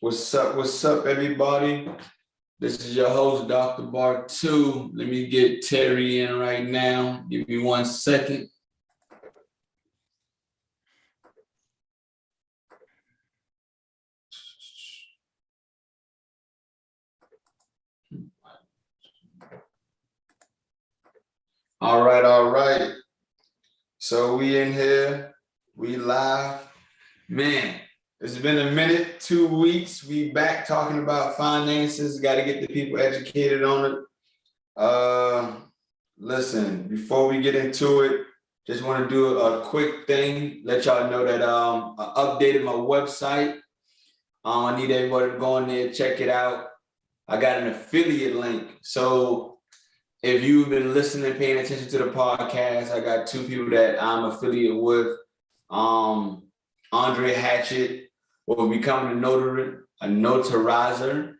What's up, everybody? This is your host, Dr. Bar 2. Let me get Terry in right now. Give me 1 second. All right. So we in here, we live. Man, it's been a minute, 2 weeks. We back talking about finances. Got to get the people educated on it. Listen, before we get into it, just want to do a quick thing. Let y'all know that I updated my website. I need everybody to go in there, check it out. I got an affiliate link. So if you've been listening, paying attention to the podcast, I got 2 people that I'm affiliate with. Andre Hatchett will become a notarizer.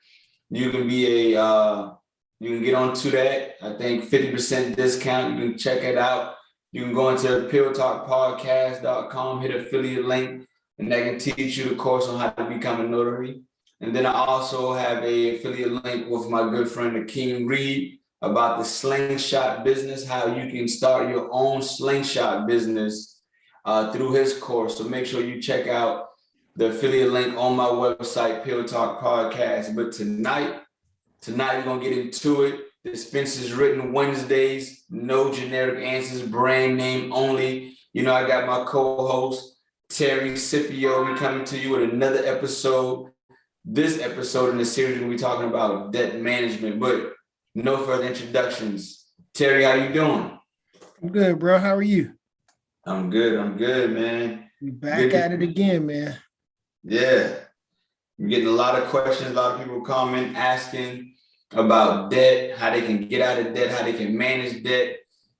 You can be you can get onto that. I think 50% discount. You can check it out. You can go into PillTalkPodcast.com, hit affiliate link, and that can teach you the course on how to become a notary. And then I also have a affiliate link with my good friend Akeem Reed about the slingshot business, how you can start your own slingshot business through his course. So make sure you check out the affiliate link on my website, Pill Talk Podcast. But tonight we're going to get into it. Dispense is written Wednesdays, no generic answers, brand name only. You know, I got my co-host, Terry Scipio. We coming to you with another episode. This episode in the series, we'll be talking about debt management, but no further introductions. Terry, how you doing? I'm good, bro. How are you? I'm good, man. We back at it again, man. Yeah. I'm getting a lot of questions, a lot of people comment, asking about debt, how they can get out of debt, how they can manage debt,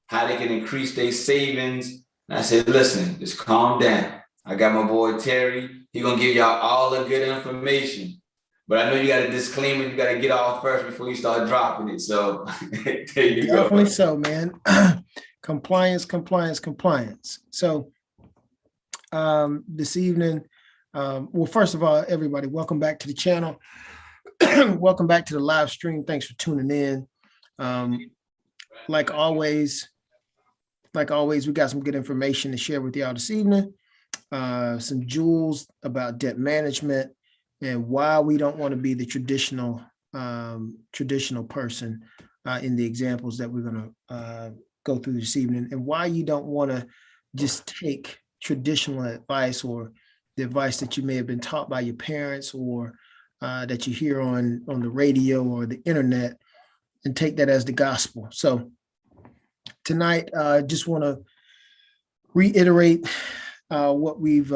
how they can increase their savings. And I said, listen, just calm down. I got my boy Terry. He's going to give y'all all the good information. But I know you got a disclaimer you got to get off first before you start dropping it. So there you go. Definitely so, man. Compliance. So this evening, well, first of all, everybody, welcome back to the channel. Welcome back to the live stream. Thanks for tuning in. Like always, we got some good information to share with y'all this evening. Some jewels about debt management and why we don't want to be the traditional person in the examples that we're going to go through this evening, and why you don't want to just take traditional advice or the advice that you may have been taught by your parents or that you hear on the radio or the internet and take that as the gospel. So tonight, I just want to reiterate what we've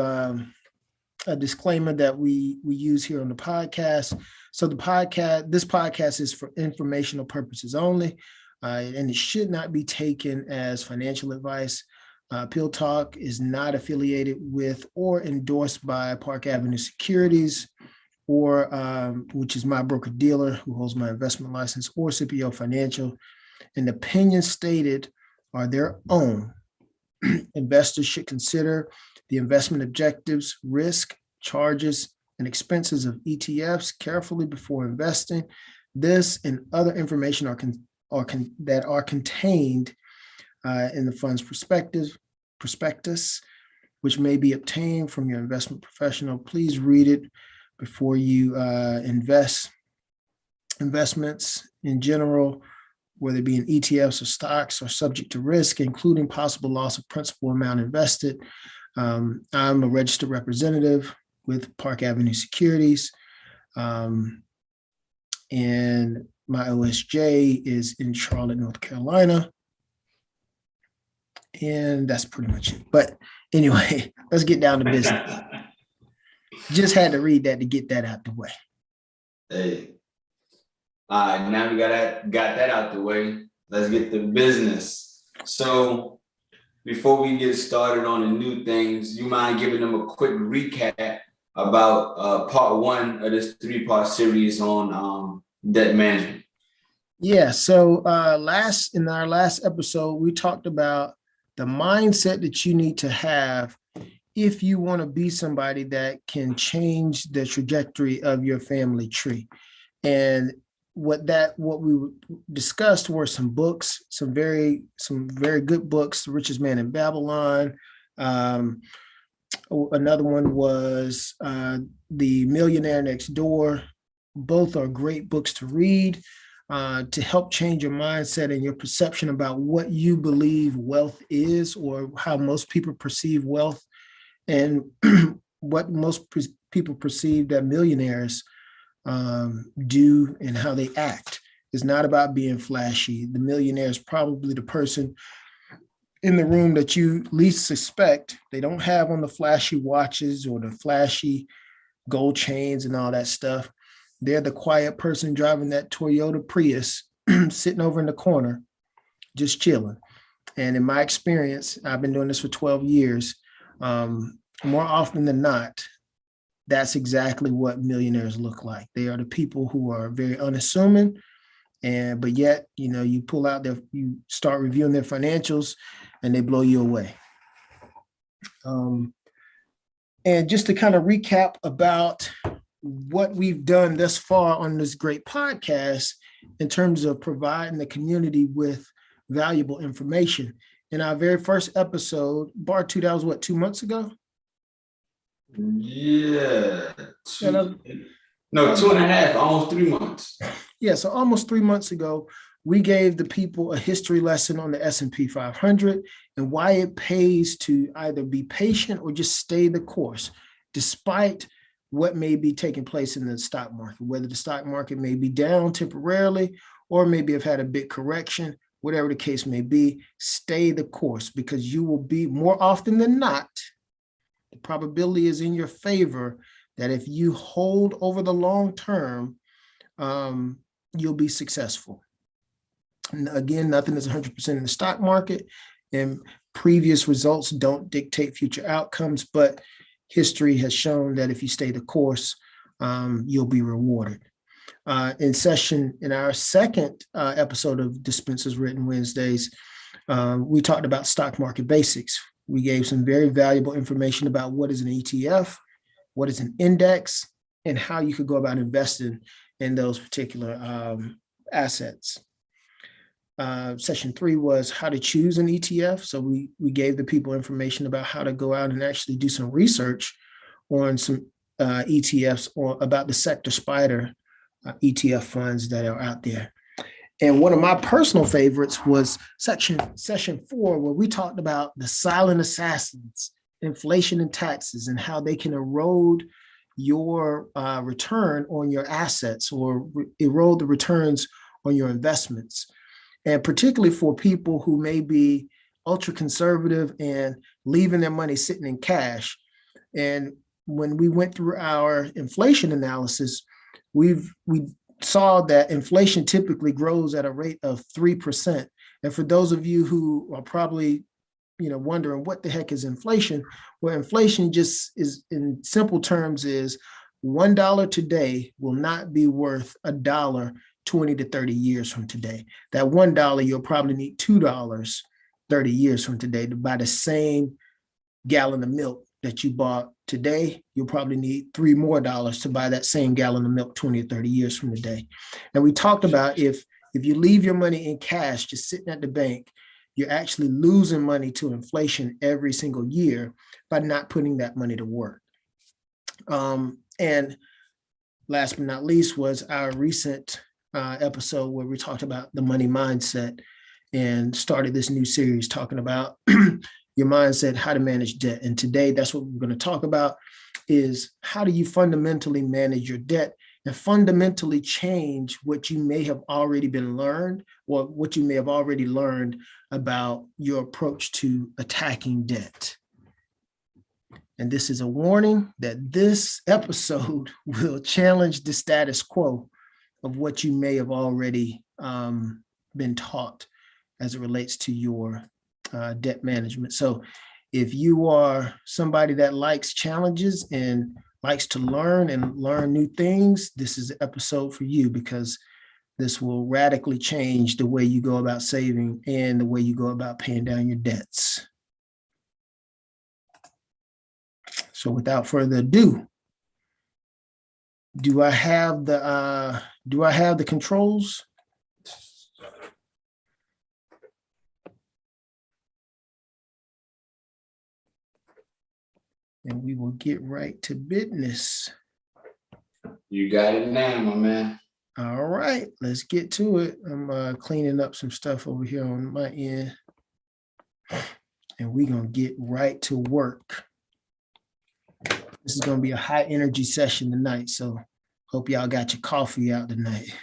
a disclaimer that we use here on the podcast. So this podcast is for informational purposes only, and it should not be taken as financial advice. Pill Talk is not affiliated with or endorsed by Park Avenue Securities, or which is my broker dealer who holds my investment license, or Scipio Financial. And the opinions stated are their own. Investors should consider the investment objectives, risk, charges, and expenses of ETFs carefully before investing. This and other information that are contained in the fund's prospectus, which may be obtained from your investment professional. Please read it before you invest. Investments in general, whether it be in ETFs or stocks, are subject to risk, including possible loss of principal amount invested. I'm a registered representative with Park Avenue Securities, and my OSJ is in Charlotte, North Carolina. And that's pretty much it. But anyway, let's get down to business. Just had to read that to get that out the way. Hey. All right, now we got that out the way. Let's get to business. So before we get started on the new things, you mind giving them a quick recap about part 1 of this 3-part series on debt management? Yeah, so in our last episode, we talked about the mindset that you need to have if you want to be somebody that can change the trajectory of your family tree. And what we discussed were some books, some very good books. The Richest Man in Babylon. Um, Another one was The Millionaire Next Door. Both are great books to read to help change your mindset and your perception about what you believe wealth is, or how most people perceive wealth, and what most people perceive that millionaires do and how they act. It's not about being flashy. The millionaire is probably the person in the room that you least suspect. They don't have on the flashy watches or the flashy gold chains and all that stuff. They're the quiet person driving that Toyota Prius, sitting over in the corner, just chilling. And in my experience, I've been doing this for 12 years. More often than not, that's exactly what millionaires look like. They are the people who are very unassuming, but yet, you pull out you start reviewing their financials, and they blow you away. And just to kind of recap about what we've done thus far on this great podcast in terms of providing the community with valuable information. In our very first episode, Bartu, that was what, 2 months ago? Yeah. Yeah, 2.5, almost 3 months. Yeah, so almost 3 months ago, we gave the people a history lesson on the S&P 500 and why it pays to either be patient or just stay the course, despite what may be taking place in the stock market, whether the stock market may be down temporarily or maybe have had a big correction, whatever the case may be. Stay the course, because you will be, more often than not, the probability is in your favor that if you hold over the long term, you'll be successful. And again, nothing is 100% in the stock market, and previous results don't dictate future outcomes, but history has shown that if you stay the course, you'll be rewarded. In our second episode of Dispense Written Wednesdays, we talked about stock market basics. We gave some very valuable information about what is an ETF, what is an index, and how you could go about investing in those particular assets. Session 3 was how to choose an ETF. So we gave the people information about how to go out and actually do some research on some ETFs, or about the sector spider ETF funds that are out there. And one of my personal favorites was session 4, where we talked about the silent assassins, inflation and taxes, and how they can erode your return on your assets, or erode the returns on your investments. And particularly for people who may be ultra conservative and leaving their money sitting in cash. And when we went through our inflation analysis, we saw that inflation typically grows at a rate of 3%. And for those of you who are probably wondering what the heck is inflation, well, inflation just is, in simple terms, is $1 today will not be worth $1 20 to 30 years from today. That $1, you'll probably need $2 30 years from today to buy the same gallon of milk that you bought today. You'll probably need $3 more to buy that same gallon of milk 20 or 30 years from today. And we talked about if you leave your money in cash just sitting at the bank, you're actually losing money to inflation every single year by not putting that money to work. And last but not least was our recent episode where we talked about the money mindset, and started this new series talking about your mindset, how to manage debt. And today, that's what we're going to talk about, is how do you fundamentally manage your debt and fundamentally change what you may have already been learned, or what you may have already learned about your approach to attacking debt. And this is a warning that this episode will challenge the status quo of what you may have already been taught as it relates to your debt management. So if you are somebody that likes challenges and likes to learn new things, this is the episode for you, because this will radically change the way you go about saving and the way you go about paying down your debts. So without further ado, do I have the controls? And we will get right to business. You got it now, my man. All right, let's get to it. I'm cleaning up some stuff over here on my end. And we're going to get right to work. This is going to be a high energy session tonight. So hope y'all got your coffee out tonight.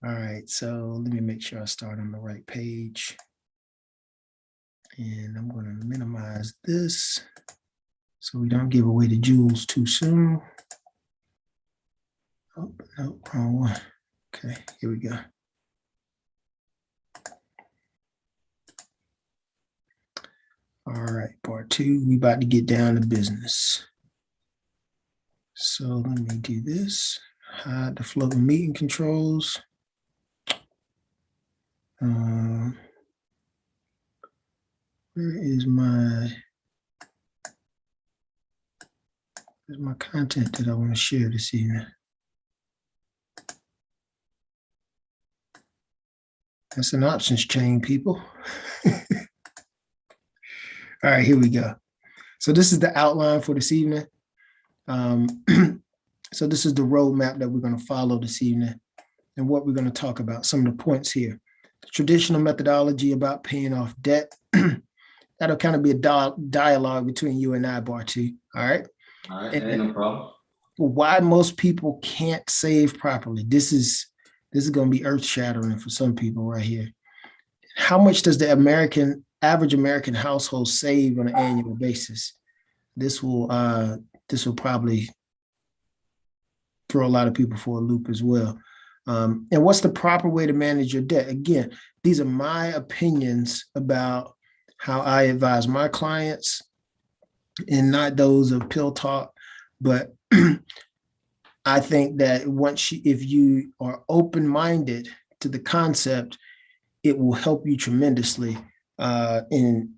All right, so let me make sure I start on the right page. And I'm going to minimize this so we don't give away the jewels too soon. Oh, no, wrong one. Okay, here we go. All right, part two, we about to get down to business. So let me do this. Hide the floating meeting controls. Where is my content that I want to share this evening? That's an options chain, people. All right, here we go. So this is the outline for this evening. So this is the roadmap that we're going to follow this evening and what we're going to talk about, some of the points here. The traditional methodology about paying off debt. That'll kind of be a dialogue between you and I, Bartu. All right. All right, ain't no problem. Why most people can't save properly. This is going to be earth shattering for some people right here. How much does the average American household save on an annual basis? This will probably throw a lot of people for a loop as well. And what's the proper way to manage your debt? Again, these are my opinions about how I advise my clients and not those of Pill Talk. But I think that if you are open-minded to the concept, it will help you tremendously in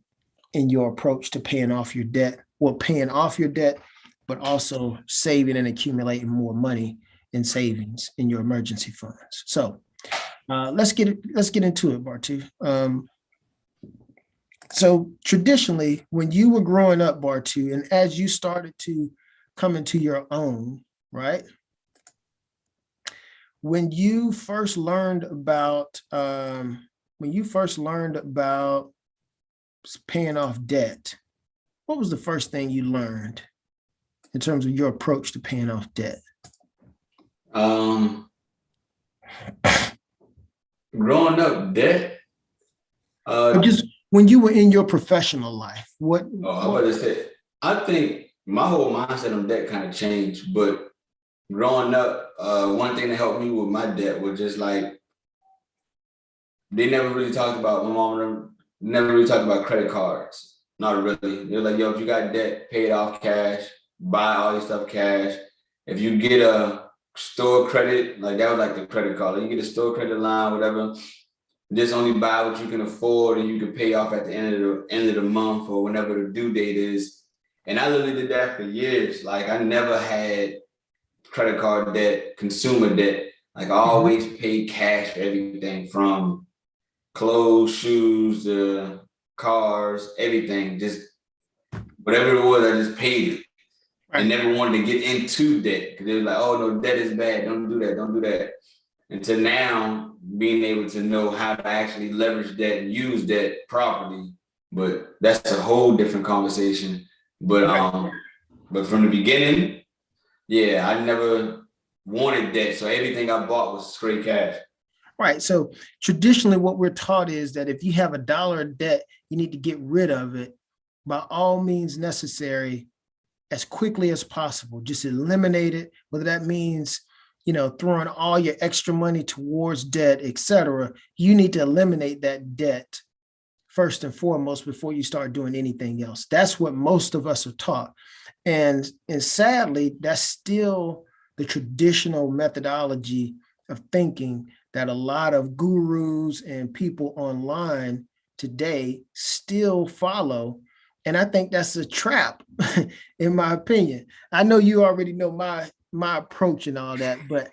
your approach to paying off your debt. Well, paying off your debt, but also saving and accumulating more money in savings in your emergency funds. So let's get into it, Bartu. So traditionally, when you were growing up, Bartu, and as you started to come into your own, right? When you first learned about paying off debt, what was the first thing you learned in terms of your approach to paying off debt? Growing up, debt. Just when you were in your professional life, I think my whole mindset on debt kind of changed. But growing up, one thing that helped me with my debt was just like they never really talked about. My mom never really talked about credit cards. Not really. They're like, yo, if you got debt, pay it off cash. Buy all your stuff cash. If you get a store credit, like that was like the credit card. Like you get a store credit line, whatever. Just only buy what you can afford, and you can pay off at the end of the month or whenever the due date is. And I literally did that for years. Like I never had credit card debt, consumer debt. Like I always paid cash for everything from clothes, shoes, cars, everything. Just whatever it was, I just paid it. Right. And never wanted to get into debt because they were like, oh no, debt is bad. Don't do that. Don't do that. Until now, being able to know how to actually leverage debt and use debt properly. But that's a whole different conversation. But from the beginning, yeah, I never wanted debt. So everything I bought was straight cash. Right. So traditionally what we're taught is that if you have $1 of debt, you need to get rid of it by all means necessary as quickly as possible. Just eliminate it, whether that means throwing all your extra money towards debt, etc. You need to eliminate that debt first and foremost before you start doing anything else. That's what most of us are taught. And sadly, that's still the traditional methodology of thinking that a lot of gurus and people online today still follow. And I think that's a trap, in my opinion. I know you already know my approach and all that, but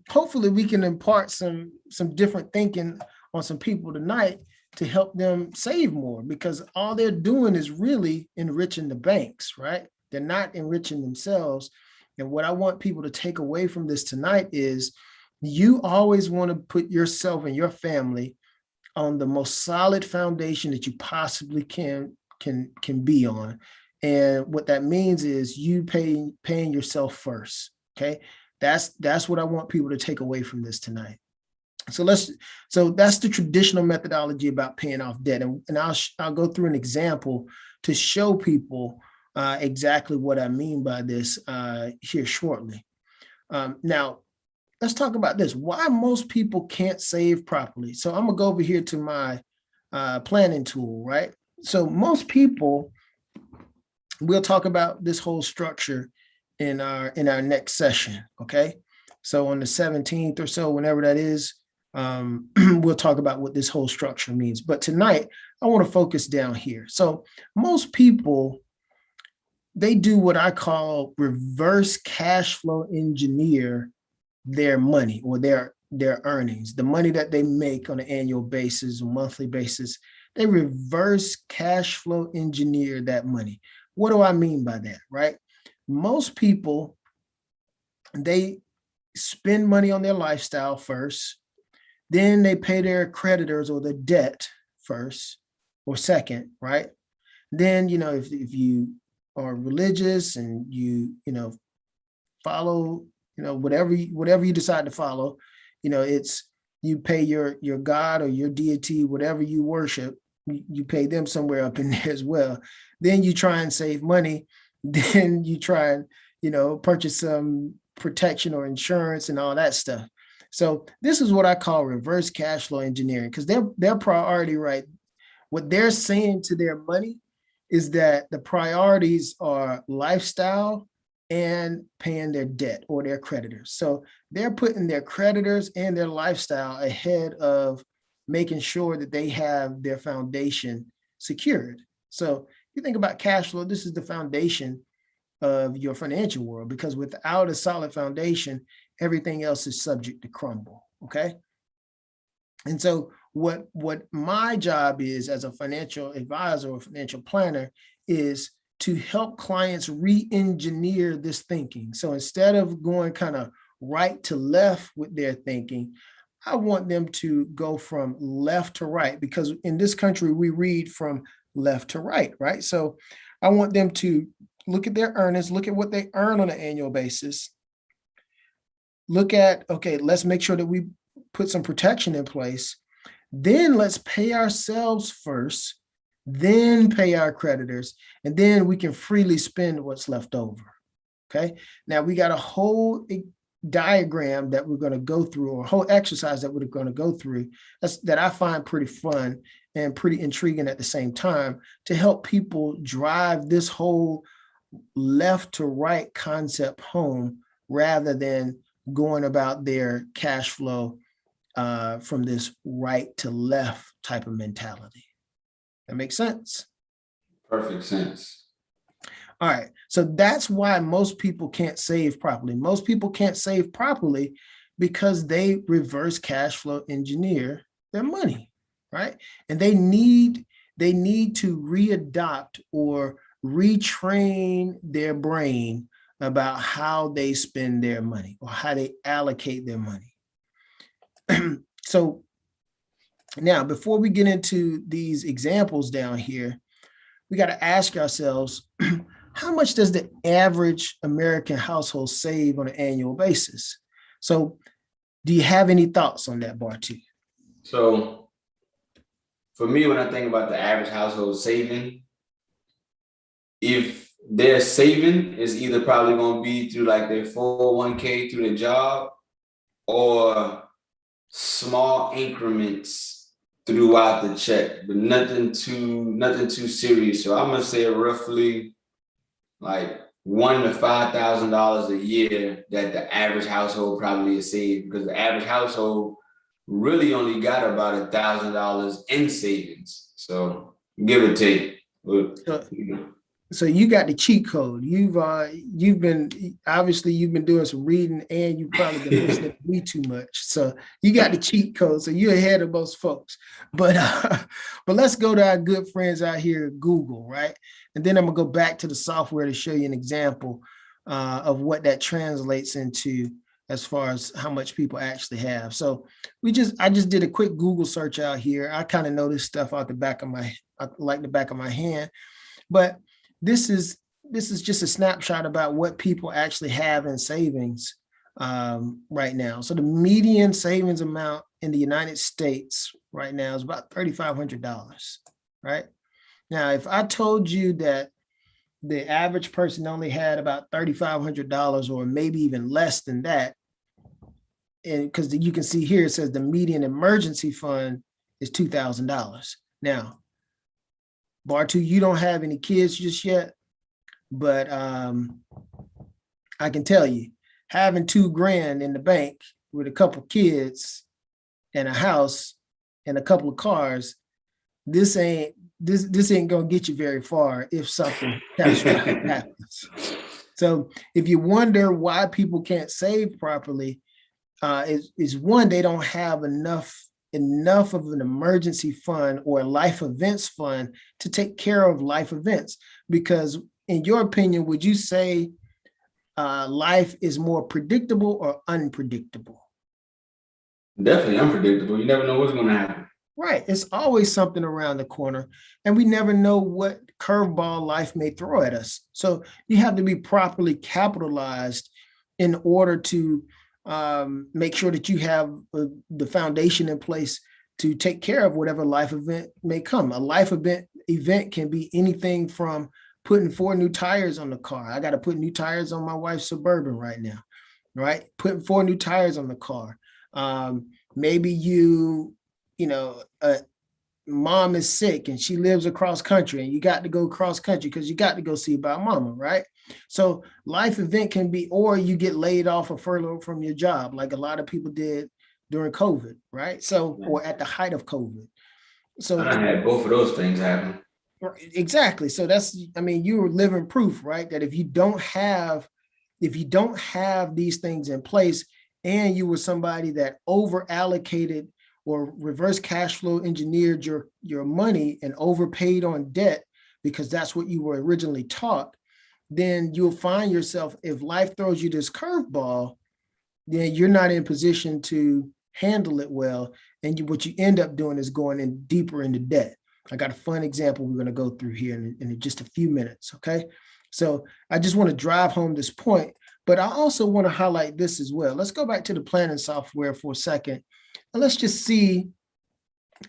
hopefully we can impart some different thinking on some people tonight to help them save more, because all they're doing is really enriching the banks, right? They're not enriching themselves. And what I want people to take away from this tonight is you always want to put yourself and your family on the most solid foundation that you possibly can be on. And what that means is you paying yourself first. Okay. That's what I want people to take away from this tonight. So that's the traditional methodology about paying off debt. And I'll go through an example to show people exactly what I mean by this here shortly. Now, let's talk about this. Why most people can't save properly. So I'm gonna go over here to my planning tool, right? So most people, we'll talk about this whole structure in our next session, okay? So on the 17th or so, whenever that is, we'll talk about what this whole structure means. But tonight, I want to focus down here. So most people, they do what I call reverse cash flow engineer their money or their earnings, the money that they make on an annual basis or monthly basis. They reverse cash flow engineer that money. What do I mean by that, right? Most people, they spend money on their lifestyle first, then they pay their creditors or the debt first or second, right? Then, if you are religious and you follow, whatever you decide to follow, it's you pay your God or your deity, whatever you worship, you pay them somewhere up in there as well. Then you try and save money. Then you try and, purchase some protection or insurance and all that stuff. So this is what I call reverse cash flow engineering, because their priority, right? What they're saying to their money is that the priorities are lifestyle and paying their debt or their creditors. So they're putting their creditors and their lifestyle ahead of making sure that they have their foundation secured. So you think about cash flow, this is the foundation of your financial world, because without a solid foundation, everything else is subject to crumble. Okay. And so what my job is as a financial advisor or financial planner is to help clients re-engineer this thinking. So instead of going kind of right to left with their thinking, I want them to go from left to right, because in this country, we read from left to right, right? So I want them to look at their earnings, look at what they earn on an annual basis. Look at, okay, let's make sure that we put some protection in place. Then let's pay ourselves first, then pay our creditors, and then we can freely spend what's left over. Okay. Now we got a whole diagram that we're going to go through, or a whole exercise that we're going to go through that I find pretty fun and pretty intriguing at the same time, to help people drive this whole left to right concept home, rather than going about their cash flow from this right to left type of mentality. That makes sense? Perfect sense. All right. So that's why most people can't save properly. Most people can't save properly because they reverse cash flow engineer their money, right? And they need to readopt or retrain their brain about how they spend their money or how they allocate their money. So now, before we get into these examples down here, we got to ask ourselves, how much does the average American household save on an annual basis? So do you have any thoughts on that, Bartu? So for me, when I think about the average household saving, if their saving is either probably going to be through like their 401k through their job, or small increments throughout the check, but nothing too serious. So I'm gonna say roughly like $1,000 to $5,000 a year that the average household probably is saved, because the average household really only got about $1,000 in savings. So give or take. But So, so you got the cheat code. You've been obviously you've been doing some reading, and you've probably been listening to me too much. So you got the cheat code. So you're ahead of most folks. But but let's go to our good friends out here, Google, right? And then I'm gonna go back to the software to show you an example of what that translates into as far as how much people actually have. So I just did a quick Google search out here. I kind of know this stuff out the back of the back of my hand, but this is just a snapshot about what people actually have in savings right now. So the median savings amount in the United States right now is about $3,500, right? Now, if I told you that the average person only had about $3,500 or maybe even less than that, and because you can see here, it says the median emergency fund is $2,000. Now, Bartu, you don't have any kids just yet, but I can tell you, having $2,000 in the bank with a couple kids and a house and a couple of cars, this ain't gonna get you very far if something catastrophic happens. So if you wonder why people can't save properly, is one, they don't have enough of an emergency fund or a life events fund to take care of life events. Because in your opinion, would you say life is more predictable or unpredictable? Definitely unpredictable. You never know what's going to happen. Right. It's always something around the corner, and we never know what curveball life may throw at us. So you have to be properly capitalized in order to make sure that you have the foundation in place to take care of whatever life event may come. A life event can be anything from putting 4 new tires on the car. I got to put new tires on my wife's Suburban right now, right? Putting 4 new tires on the car. Maybe mom is sick and she lives across country, and you got to go cross country because you got to go see about mama, right? So life event can be, or you get laid off or furloughed from your job, like a lot of people did during COVID, right? So, or at the height of COVID. So I had both of those things happen. exactly. So you're living proof, right? That if you don't have these things in place, and you were somebody that over allocated or reverse cash flow engineered your money and overpaid on debt because that's what you were originally taught, then you'll find yourself, if life throws you this curveball, then you're not in position to handle it well. And what you end up doing is going in deeper into debt. I got a fun example we're going to go through here in just a few minutes. Okay. So I just want to drive home this point, but I also want to highlight this as well. Let's go back to the planning software for a second. And let's just see,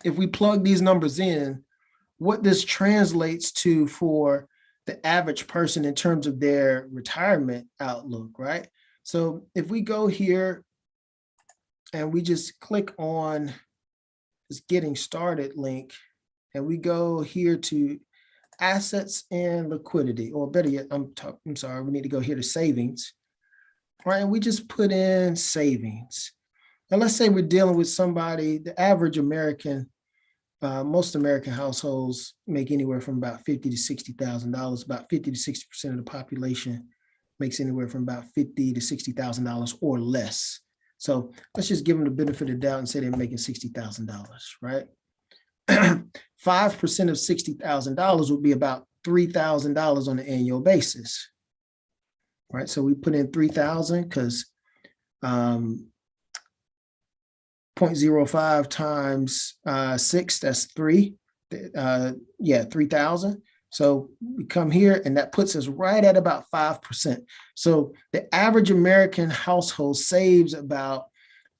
if we plug these numbers in, what this translates to for the average person in terms of their retirement outlook, right? So if we go here and we just click on this getting started link, and we go here to assets and liquidity, or better yet, I'm sorry, we need to go here to savings, right? And we just put in savings. Now let's say we're dealing with somebody, the average American, most American households make anywhere from about $50,000 to $60,000. About 50 to 60% of the population makes anywhere from about $50,000 to $60,000 or less. So let's just give them the benefit of the doubt and say they're making $60,000, right? 5% of $60,000 would be about $3,000 on an annual basis, right? So we put in 3,000 because 0.05 times 6, that's 3. 3,000. So we come here, and that puts us right at about 5%. So the average American household saves about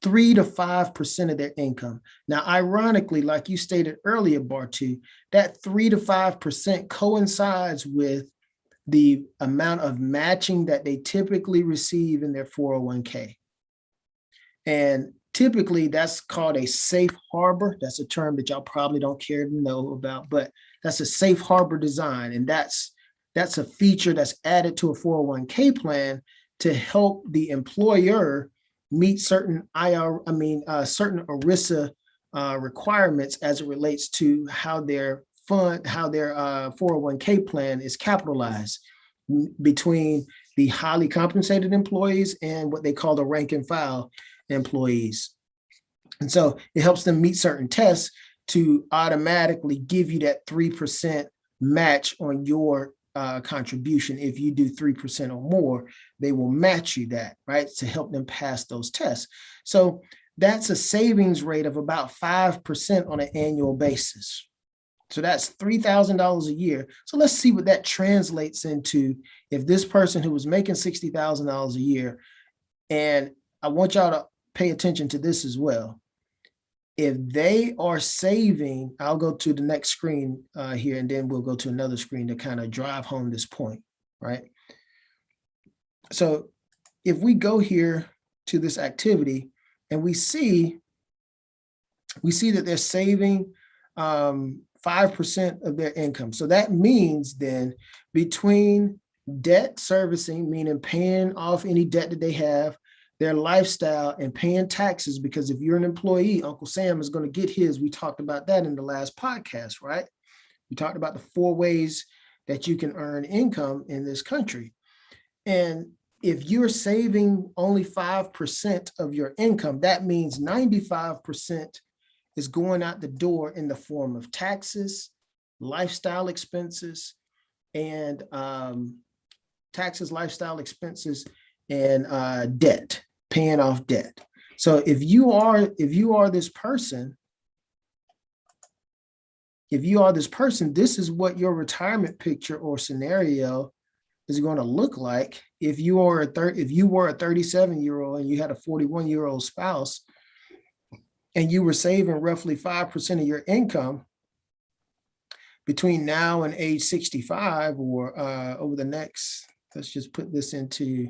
3 to 5% of their income. Now, ironically, like you stated earlier, Bartu, that 3 to 5% coincides with the amount of matching that they typically receive in their 401k. And typically that's called a safe harbor. That's a term that y'all probably don't care to know about, but that's a safe harbor design. And that's a feature that's added to a 401k plan to help the employer meet certain certain ERISA requirements as it relates to how their fund, how their 401k plan is capitalized between the highly compensated employees and what they call the rank and file employees. And so it helps them meet certain tests to automatically give you that 3% match on your contribution. If you do 3% or more, they will match you that, right? To help them pass those tests. So that's a savings rate of about 5% on an annual basis. So that's $3,000 a year. So let's see what that translates into if this person who was making $60,000 a year, and I want y'all to pay attention to this as well. If they are saving, I'll go to the next screen here, and then we'll go to another screen to kind of drive home this point, right? So if we go here to this activity and we see that they're saving 5% of their income. So that means then between debt servicing, meaning paying off any debt that they have, their lifestyle, and paying taxes, because if you're an employee, Uncle Sam is going to get his. We talked about that in the last podcast, right? We talked about the 4 ways that you can earn income in this country. And if you're saving only 5% of your income, that means 95% is going out the door in the form of taxes, lifestyle expenses, and debt, paying off debt. So if you are this person, this is what your retirement picture or scenario is going to look like. If you were a 37-year-old and you had a 41-year-old spouse, and you were saving roughly 5% of your income between now and age 65, or over the next, let's just put this into,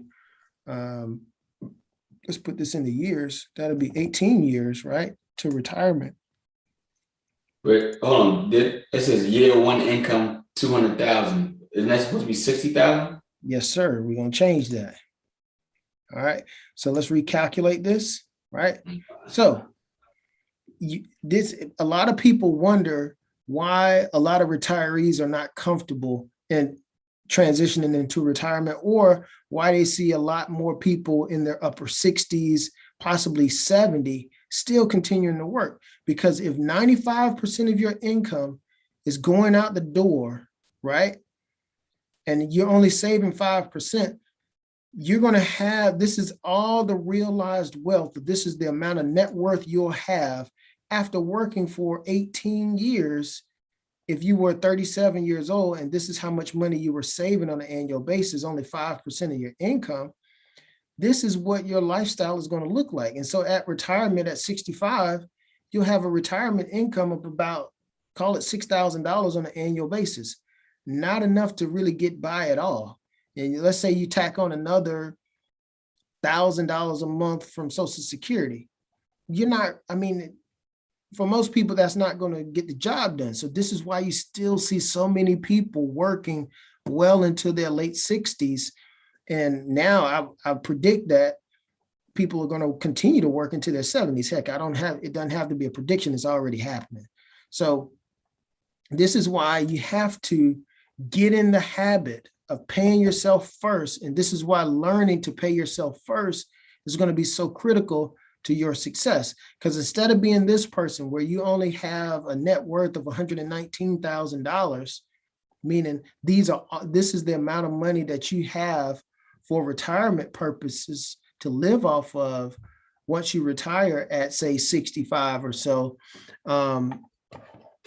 years, that'll be 18 years, right, to retirement. Wait, hold on. It says year 1 income 200,000. Isn't that supposed to be 60,000? Yes, sir. We're gonna change that. All right. So let's recalculate this, right? So a lot of people wonder why a lot of retirees are not comfortable in transitioning into retirement, or why they see a lot more people in their upper 60s, possibly 70, still continuing to work. Because if 95% of your income is going out the door, right, and you're only saving 5%, you're going to have, this is all the realized wealth. This is the amount of net worth you'll have after working for 18 years. If you were 37 years old and this is how much money you were saving on an annual basis, only 5% of your income, this is what your lifestyle is going to look like. And so at retirement at 65, you'll have a retirement income of about, call it $6,000 on an annual basis. Not enough to really get by at all. And let's say you tack on another $1,000 a month from Social Security. You're not, for most people, that's not going to get the job done. So this is why you still see so many people working well into their late 60s. And now I predict that people are going to continue to work into their 70s. Heck, it doesn't have to be a prediction. It's already happening. So this is why you have to get in the habit of paying yourself first. And this is why learning to pay yourself first is going to be so critical to your success. Because instead of being this person where you only have a net worth of $119,000, meaning this is the amount of money that you have for retirement purposes to live off of once you retire at, say, 65 or so.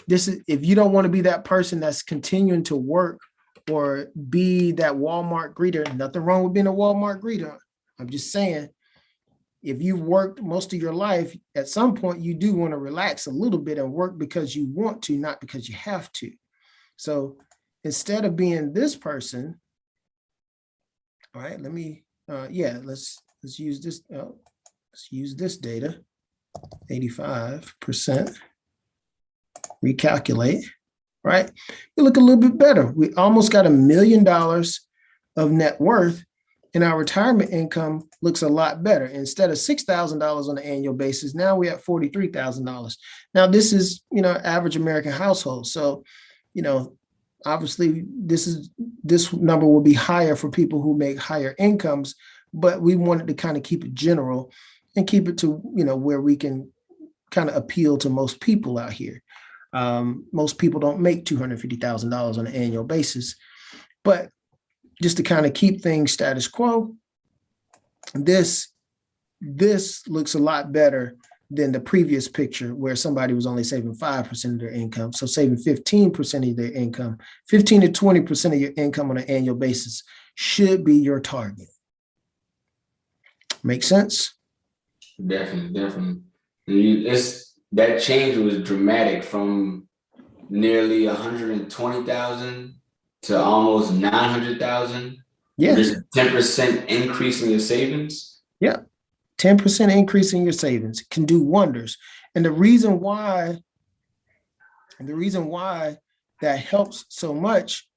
This is, if you don't want to be that person that's continuing to work or be that Walmart greeter, nothing wrong with being a Walmart greeter. I'm just saying, if you've worked most of your life, at some point you do want to relax a little bit and work because you want to, not because you have to. So instead of being this person, all right, let me, let's use this. Let's use this data, 85%, recalculate, right? We look a little bit better. We almost got $1 million of net worth, and our retirement income looks a lot better. Instead of $6,000 on an annual basis, now we're at $43,000. Now this is, average American household. So you know, obviously this number will be higher for people who make higher incomes, but we wanted to kind of keep it general and keep it to, where we can kind of appeal to most people out here. Most people don't make $250,000 on an annual basis, but just to kind of keep things status quo, this looks a lot better than the previous picture where somebody was only saving 5% of their income. So saving 15% of their income, 15 to 20% of your income on an annual basis should be your target. Make sense? Definitely. That change was dramatic from nearly 120,000 to almost 900,000. Yeah. Just a 10% increase in your savings. Yeah. 10% increase in your savings can do wonders. And the reason why that helps so much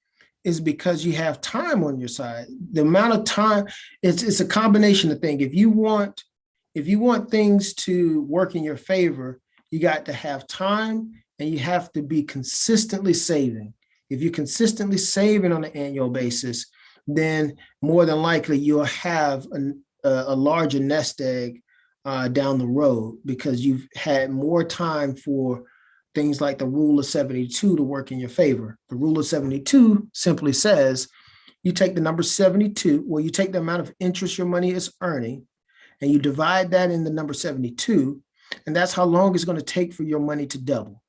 is because you have time on your side. The amount of time, it's a combination of things. If you want things to work in your favor, you got to have time and you have to be consistently saving. If you're consistently saving on an annual basis, then more than likely you'll have a larger nest egg down the road because you've had more time for things like the rule of 72 to work in your favor. The rule of 72 simply says you take the number 72, well, you take the amount of interest your money is earning, and you divide that in the number 72, and that's how long it's going to take for your money to double.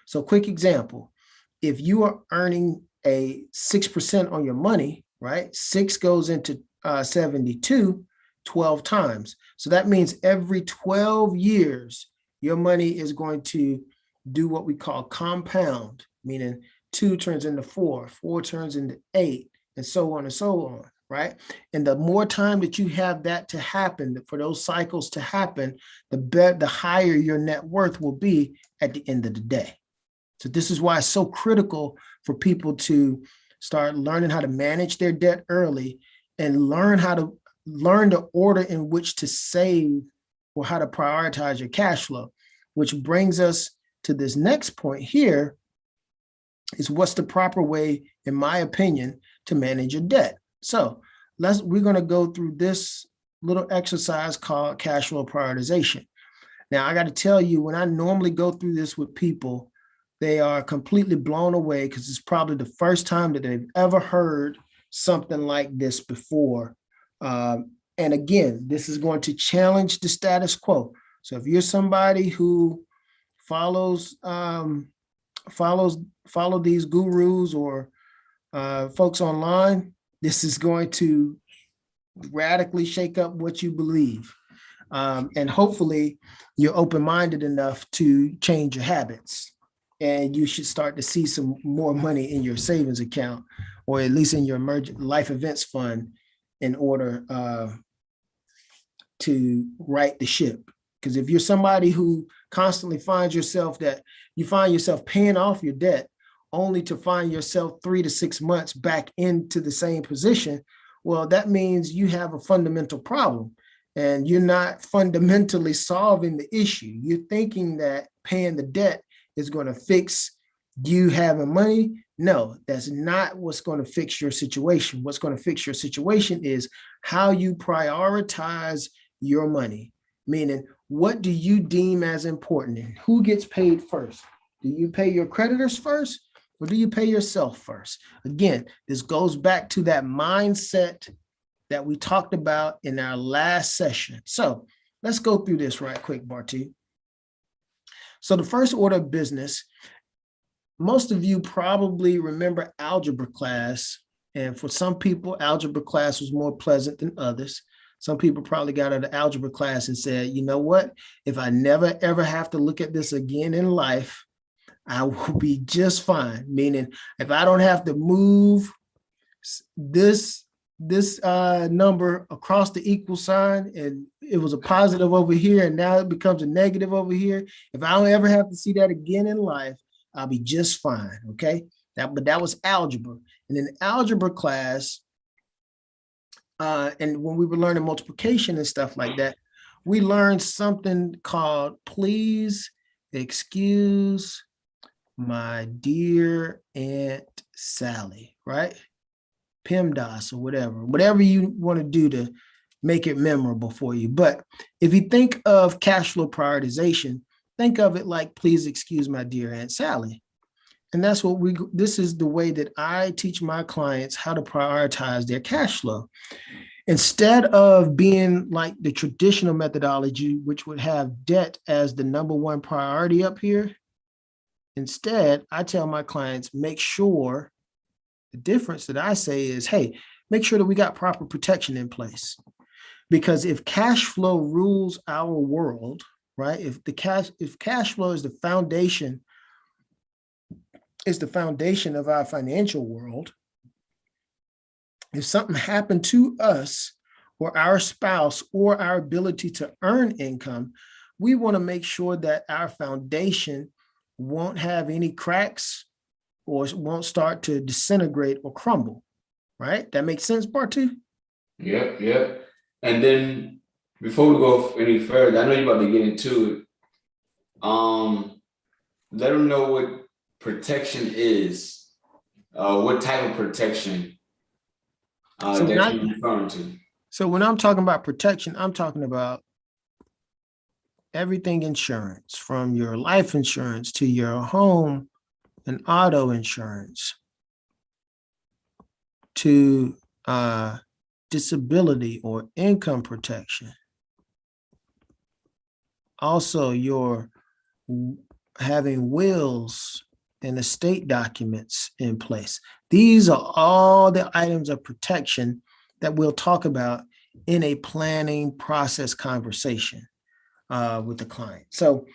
So quick example, if you are earning a 6% on your money, right? 6 goes into 72 12 times. So that means every 12 years, your money is going to do what we call compound, meaning 2 turns into 4, 4 turns into 8, and so on and so on, right? And the more time that you have that to happen, for those cycles to happen, the higher your net worth will be at the end of the day. So this is why it's so critical for people to start learning how to manage their debt early and learn the order in which to save or how to prioritize your cash flow, which brings us to this next point here is what's the proper way, in my opinion, to manage your debt. So we're going to go through this little exercise called cash flow prioritization. Now, I got to tell you, when I normally go through this with people, they are completely blown away because it's probably the first time that they've ever heard something like this before. And again, this is going to challenge the status quo. So if you're somebody who follow these gurus or folks online, this is going to radically shake up what you believe. And hopefully you're open-minded enough to change your habits. And you should start to see some more money in your savings account, or at least in your emergent life events fund, in order to right the ship. Because if you're somebody who constantly finds yourself paying off your debt only to find yourself 3 to 6 months back into the same position, well, that means you have a fundamental problem and you're not fundamentally solving the issue. You're thinking that paying the debt is going to fix you having money. No, that's not what's going to fix your situation. What's going to fix your situation is how you prioritize your money, meaning what do you deem as important and who gets paid first? Do you pay your creditors first or do you pay yourself first? Again, this goes back to that mindset that we talked about in our last session. So let's go through this right quick, Barty. So the first order of business, most of you probably remember algebra class. And for some people, algebra class was more pleasant than others. Some people probably got out of algebra class and said, you know what? If I never, ever have to look at this again in life, I will be just fine. Meaning, if I don't have to move this number across the equal sign, and it was a positive over here, and now it becomes a negative over here. If I don't ever have to see that again in life, I'll be just fine. Okay. But that was algebra. And in algebra class, and when we were learning multiplication and stuff like that, we learned something called please excuse my dear Aunt Sally, right? PEMDAS or whatever you want to do to make it memorable for you. But if you think of cash flow prioritization, think of it like, please excuse my dear Aunt Sally. And that's what this is the way that I teach my clients how to prioritize their cash flow. Instead of being like the traditional methodology, which would have debt as the number one priority up here, instead, I tell my clients, make sure the difference that I say is, hey, make sure that we got proper protection in place. Because if cash flow rules our world, right? If cash flow is the foundation of our financial world, if something happened to us or our spouse or our ability to earn income, we want to make sure that our foundation won't have any cracks or won't start to disintegrate or crumble, right? That makes sense, Bartu? Yep. And then before we go any further, I know you're about to get into it. Let them know what protection is. What type of protection that you're referring to. So when I'm talking about protection, I'm talking about everything insurance, from your life insurance to your home and auto insurance to disability or income protection. Also, your having wills and estate documents in place. These are all the items of protection that we'll talk about in a planning process conversation with the client. So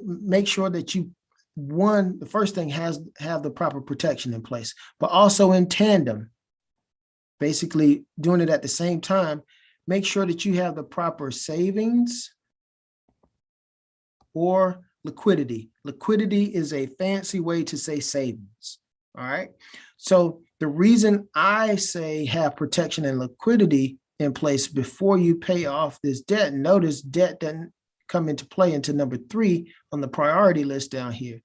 make sure that the first thing have the proper protection in place, but also in tandem, basically doing it at the same time, make sure that you have the proper savings or liquidity. Liquidity is a fancy way to say savings. All right. So the reason I say have protection and liquidity in place before you pay off this debt, notice debt doesn't come into play until number 3 on the priority list down here.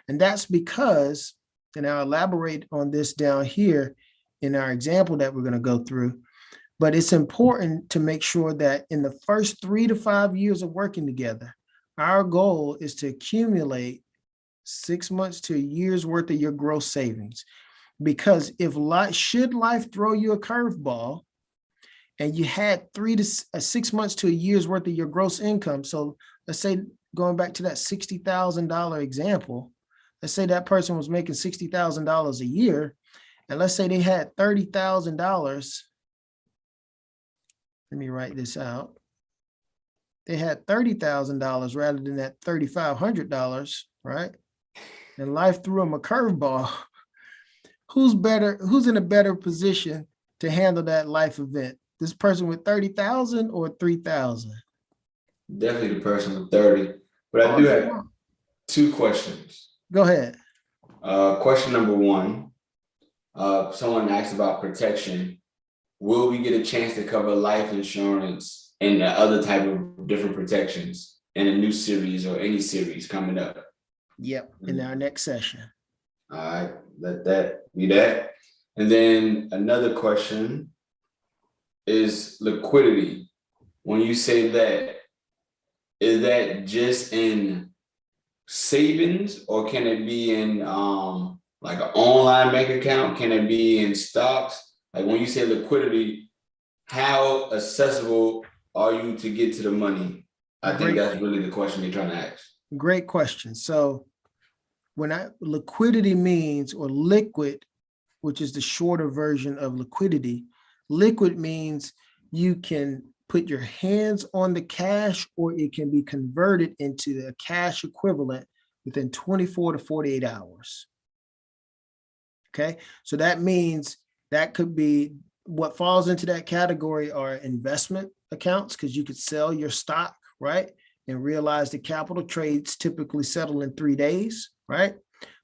And that's because, and I'll elaborate on this down here in our example that we're going to go through, but it's important to make sure that in the first 3 to 5 years of working together, our goal is to accumulate 6 months to a year's worth of your gross savings. Because should life throw you a curveball and you had 3 to 6 months to a year's worth of your gross income. So let's say, going back to that $60,000 example, let's say that person was making $60,000 a year, and let's say they had $30,000. Let me write this out. They had $30,000 rather than that $3,500, right? And life threw them a curveball. Who's in a better position to handle that life event? This person with 30,000 or 3,000? Definitely the person with 30. But I do have 2 questions. Go ahead. Question number 1, someone asked about protection. Will we get a chance to cover life insurance and other type of different protections in a new series or any series coming up? Yep, in our next session. All right, let that be that. And then another question is liquidity. When you say that, is that just in savings, or can it be in like an online bank account? Can it be in stocks? Like when you say liquidity, how accessible are you to get to the money? I think that's really the question you're trying to ask. Great question. So liquidity means, or liquid, which is the shorter version of liquidity, liquid means you can put your hands on the cash, or it can be converted into a cash equivalent within 24 to 48 hours. Okay, so that means that could be, what falls into that category are investment accounts, because you could sell your stock, right, and realize the capital trades typically settle in 3 days, right?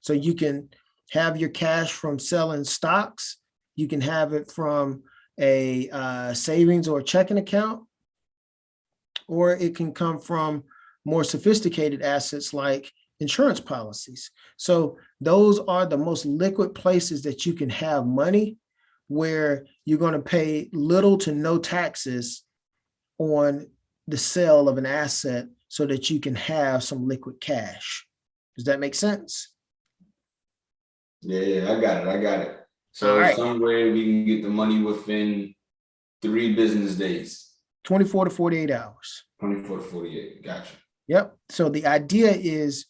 So you can have your cash from selling stocks. You can have it from a savings or a checking account, or it can come from more sophisticated assets like insurance policies. So those are the most liquid places that you can have money, where you're going to pay little to no taxes on the sale of an asset, so that you can have some liquid cash. Does that make sense? Yeah, I got it. I got it. All So right. some way we can get the money within 3 business days, 24 to 48 hours. 24 to 48. Gotcha. Yep. So the idea is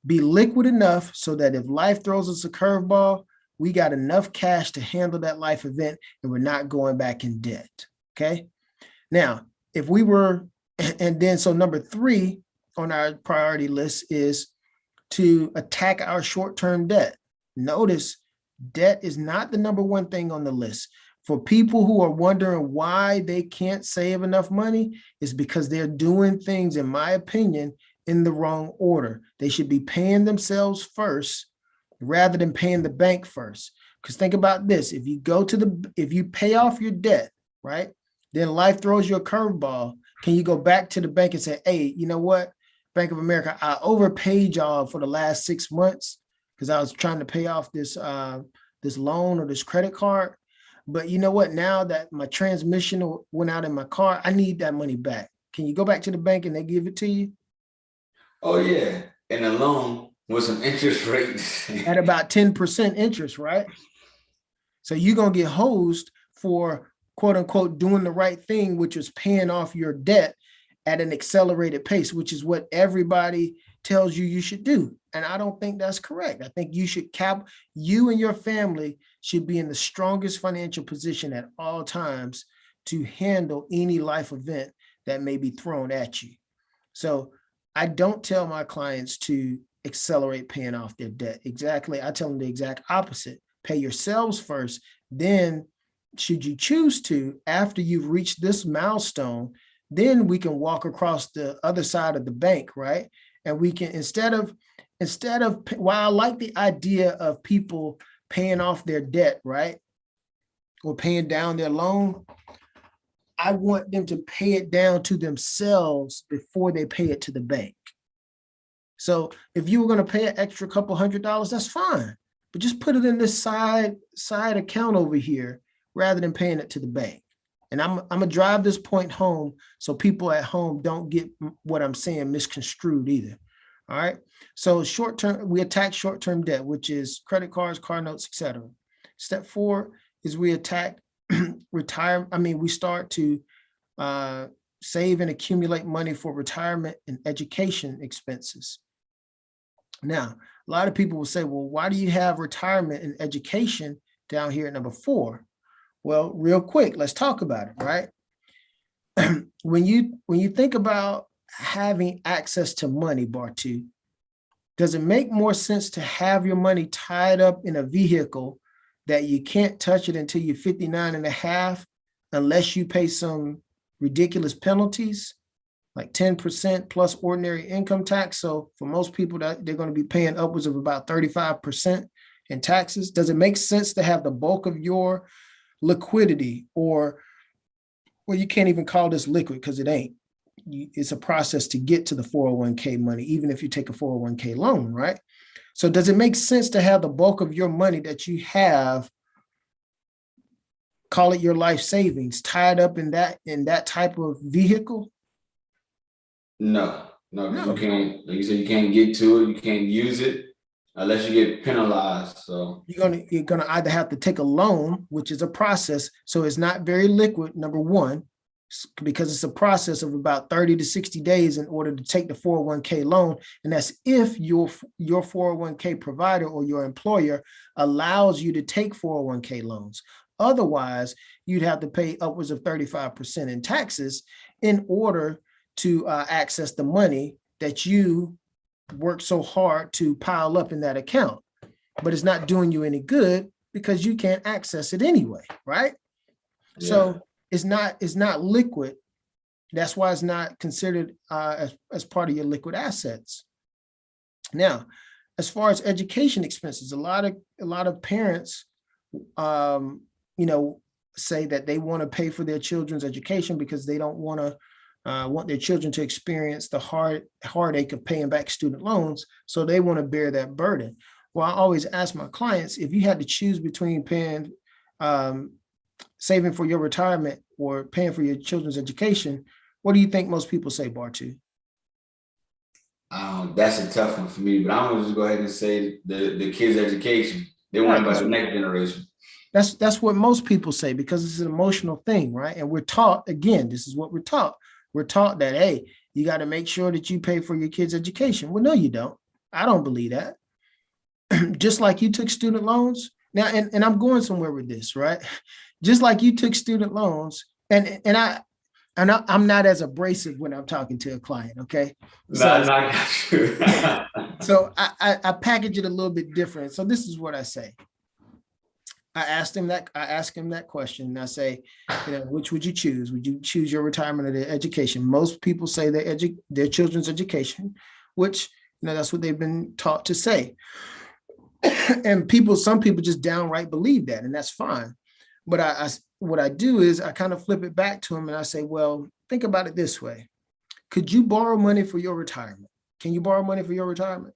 be liquid enough so that if life throws us a curveball, we got enough cash to handle that life event and we're not going back in debt. Okay. Now, if we were, and then so number 3 on our priority list is to attack our short-term debt. Notice debt is not the number 1 thing on the list. For people who are wondering why they can't save enough money, is because they're doing things, in my opinion, in the wrong order. They should be paying themselves first rather than paying the bank first. Because think about this, if you pay off your debt, right? Then life throws you a curveball. Can you go back to the bank and say, hey, you know what? Bank of America, I overpaid y'all for the last 6 months because I was trying to pay off this loan or this credit card. But you know what? Now that my transmission went out in my car, I need that money back. Can you go back to the bank and they give it to you? Oh yeah, and a loan with some interest rates. At about 10% interest, right? So you're going to get hosed for quote unquote doing the right thing, which is paying off your debt at an accelerated pace, which is what everybody tells you should do. And I don't think that's correct. I think you and your family should be in the strongest financial position at all times to handle any life event that may be thrown at you. So I don't tell my clients to accelerate paying off their debt. Exactly. I tell them the exact opposite. Pay yourselves first. Then, should you choose to, after you've reached this milestone, then we can walk across the other side of the bank, right? And we can, instead of, while I like the idea of people paying off their debt, right? Or paying down their loan, I want them to pay it down to themselves before they pay it to the bank. So if you were going to pay an extra couple $100, that's fine. But just put it in this side account over here rather than paying it to the bank. And I'm gonna drive this point home so people at home don't get what I'm saying misconstrued either. All right. So we attack short-term debt, which is credit cards, car notes, etc. Step 4 is we attack we start to save and accumulate money for retirement and education expenses. Now, a lot of people will say, well, why do you have retirement and education down here at number 4? Well, real quick, let's talk about it, right? When you think about having access to money, Bartu, does it make more sense to have your money tied up in a vehicle that you can't touch it until you're 59 and a half, unless you pay some ridiculous penalties, like 10% plus ordinary income tax? So for most people, that they're going to be paying upwards of about 35% in taxes. Does it make sense to have the bulk of your liquidity, or, well, you can't even call this liquid because it ain't. It's a process to get to the 401k money, even if you take a 401k loan, right? So does it make sense to have the bulk of your money that you have, call it your life savings, tied up in that type of vehicle? No, because you can't, like you said, you can't get to it, you can't use it unless you get penalized. So you're gonna either have to take a loan, which is a process, so it's not very liquid, number 1, because it's a process of about 30 to 60 days in order to take the 401k loan. And that's if your 401k provider or your employer allows you to take 401k loans. Otherwise, you'd have to pay upwards of 35% in taxes in order to access the money that you worked so hard to pile up in that account. But it's not doing you any good because you can't access it anyway, right? Yeah. So it's not liquid. That's why it's not considered as part of your liquid assets. Now, as far as education expenses, a lot of parents, say that they want to pay for their children's education because they don't want to want their children to experience the heartache of paying back student loans. So they want to bear that burden. Well, I always ask my clients, if you had to choose between saving for your retirement or paying for your children's education, what do you think most people say, Bartu? That's a tough one for me, but I'm gonna just go ahead and say the kids' education. They Right. worry about the next generation. That's what most people say, because it's an emotional thing, right? And we're taught, again, this is what we're taught. We're taught that, hey, you got to make sure that you pay for your kids' education. Well, no, you don't. I don't believe that. Just like you took student loans. Now, and I'm going somewhere with this, right? Just like you took student loans, and I'm not as abrasive when I'm talking to a client, okay? So, so I package it a little bit different. So this is what I say. I ask him that question, and I say, which would you choose? Would you choose your retirement or their education? Most people say their children's education, which that's what they've been taught to say. And some people just downright believe that, and that's fine. But what I do is I kind of flip it back to them, and I say, well, think about it this way. Could you borrow money for your retirement? Can you borrow money for your retirement?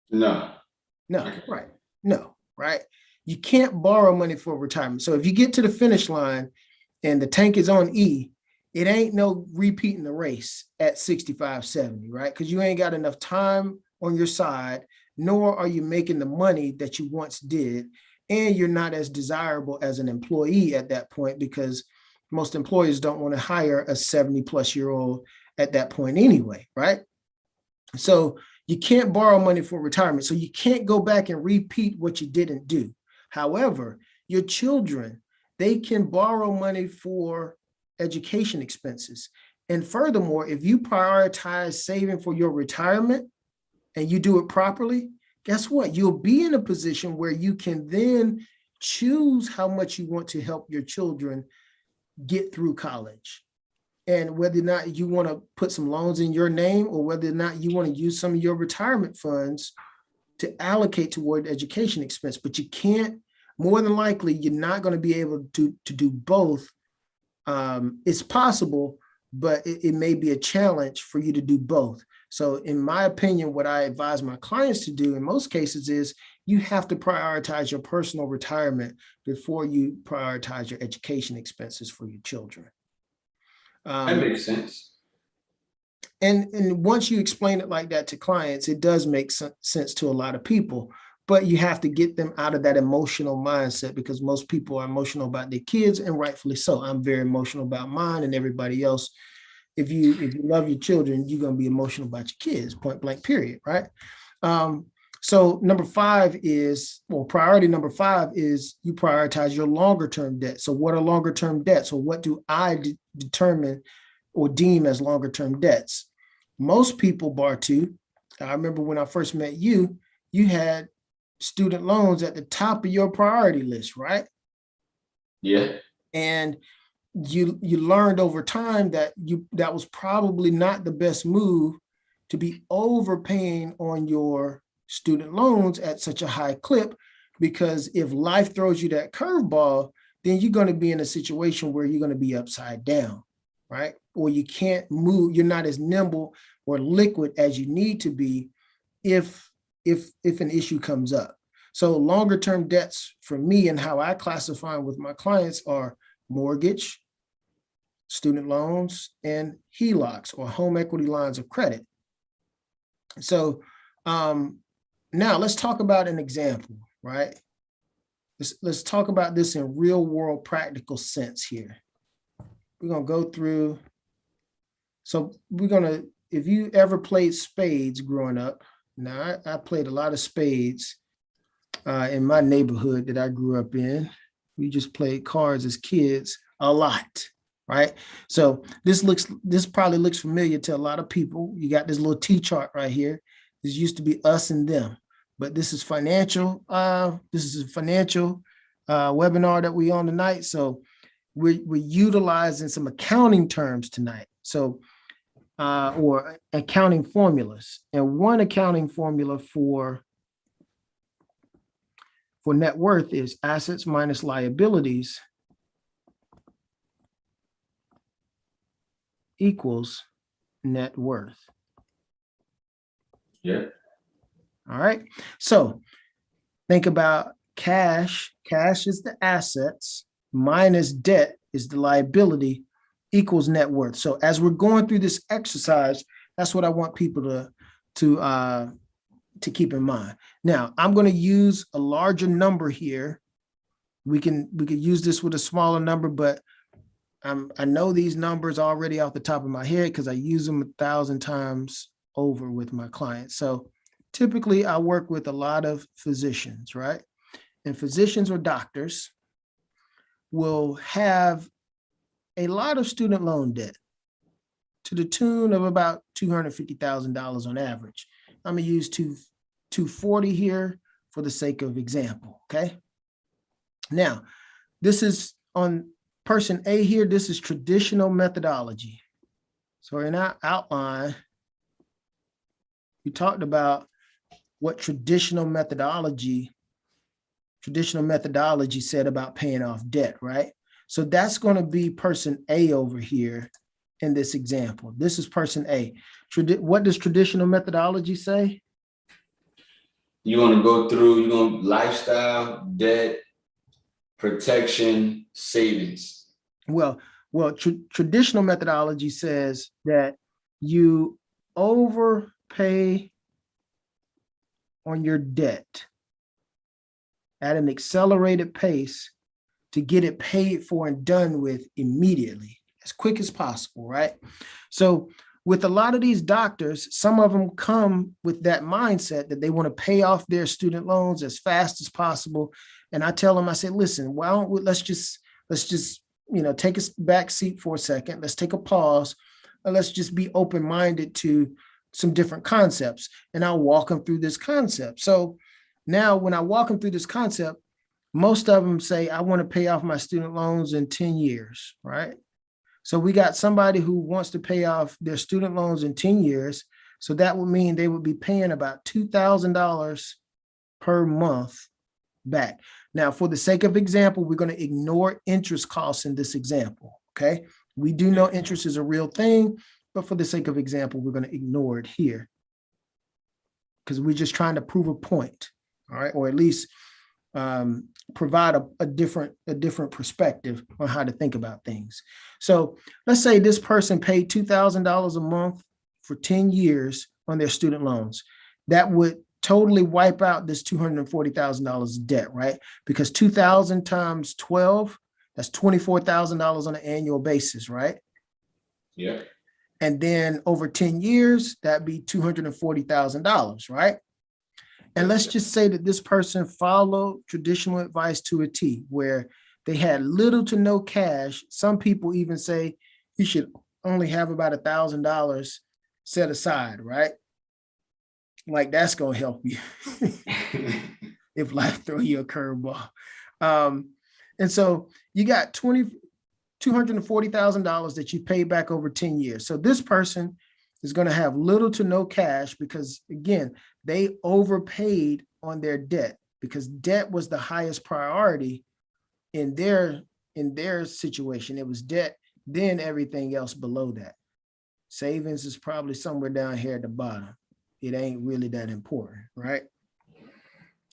No. No, right. No, right. You can't borrow money for retirement. So if you get to the finish line and the tank is on E, it ain't no repeating the race at 65, 70, right? Because you ain't got enough time on your side, nor are you making the money that you once did. And you're not as desirable as an employee at that point, because most employers don't want to hire a 70-plus-year-old at that point anyway, right? So you can't borrow money for retirement. So you can't go back and repeat what you didn't do. However, your children, they can borrow money for education expenses. And furthermore, if you prioritize saving for your retirement and you do it properly, guess what? You'll be in a position where you can then choose how much you want to help your children get through college. And whether or not you want to put some loans in your name, or whether or not you want to use some of your retirement funds to allocate toward education expense. But you can't, more than likely, you're not going to be able to do both. It's possible, but it may be a challenge for you to do both. So in my opinion, what I advise my clients to do in most cases is you have to prioritize your personal retirement before you prioritize your education expenses for your children. That makes sense. And once you explain it like that to clients, it does make sense to a lot of people. But you have to get them out of that emotional mindset, because most people are emotional about their kids, and rightfully so. I'm very emotional about mine, and everybody else. If you love your children, you're going to be emotional about your kids, point blank, period, right? So priority number 5 is you prioritize your longer term debt. So what are longer term debts? Or what do I determine or deem as longer term debts? Most people, Bartu, I remember when I first met you, you had student loans at the top of your priority list, right? Yeah. And you learned over time that that was probably not the best move to be overpaying on your student loans at such a high clip, because if life throws you that curveball, then you're going to be in a situation where you're going to be upside down, right? Or you can't move, you're not as nimble or liquid as you need to be if an issue comes up. So longer term debts for me, and how I classify them with my clients, are mortgage, student loans, and HELOCs, or home equity lines of credit. So now let's talk about an example, right? Let's talk about this in real world practical sense here. We're going to go through. So if you ever played spades growing up, now I played a lot of spades in my neighborhood that I grew up in. We just played cards as kids a lot, right? So this probably looks familiar to a lot of people. You got this little T chart right here. This used to be us and them, but this is financial. This is a financial webinar that we on tonight. So we're utilizing some accounting terms tonight. So or accounting formulas, and one accounting formula for net worth is assets minus liabilities equals net worth. Yeah. All right. So think about cash. Cash is the assets minus debt is the liability equals net worth. So as we're going through this exercise, that's what I want people to keep in mind. Now, I'm going to use a larger number here. We could use this with a smaller number, but I know these numbers already off the top of my head because I use them 1,000 times over with my clients. So typically I work with a lot of physicians, right? And physicians or doctors will have a lot of student loan debt to the tune of about $250,000 on average. I'm gonna use 240 here for the sake of example, okay? Now, this is on person A here, this is traditional methodology. So in our outline, we talked about what traditional methodology said about paying off debt, right? So that's going to be person A over here in this example. This is person A. What does traditional methodology say? You're going to go through, you're going to lifestyle, debt, protection, savings. Well, traditional methodology says that you overpay on your debt at an accelerated pace to get it paid for and done with immediately, as quick as possible, right? So with a lot of these doctors, some of them come with that mindset that they want to pay off their student loans as fast as possible. And I tell them, I say, listen, why don't we, let's just, take a back seat for a second. Let's take a pause. And let's just be open-minded to some different concepts. And I'll walk them through this concept. So now when I walk them through this concept, most of them say, I want to pay off my student loans in 10 years, right? So we got somebody who wants to pay off their student loans in 10 years. So that would mean they would be paying about $2,000 per month back. Now, for the sake of example, we're going to ignore interest costs in this example, okay? We do know interest is a real thing, but for the sake of example, we're going to ignore it here because we're just trying to prove a point, all right? Or at least provide a different perspective on how to think about things. So let's say this person paid $2,000 a month for 10 years on their student loans. That would totally wipe out this $240,000 debt, right? Because 2,000 times 12, that's $24,000 on an annual basis, right? Yeah. And then over 10 years, that'd be $240,000, right? And let's just say that this person followed traditional advice to a T, where they had little to no cash. Some people even say you should only have about $1,000 set aside, right? Like that's going to help you if life throw you a curveball. And so you got $240,000 that you pay back over 10 years. So this person is going to have little to no cash because, again, they overpaid on their debt because debt was the highest priority in their situation. It was debt, then everything else below that. Savings is probably somewhere down here at the bottom. It ain't really that important, right?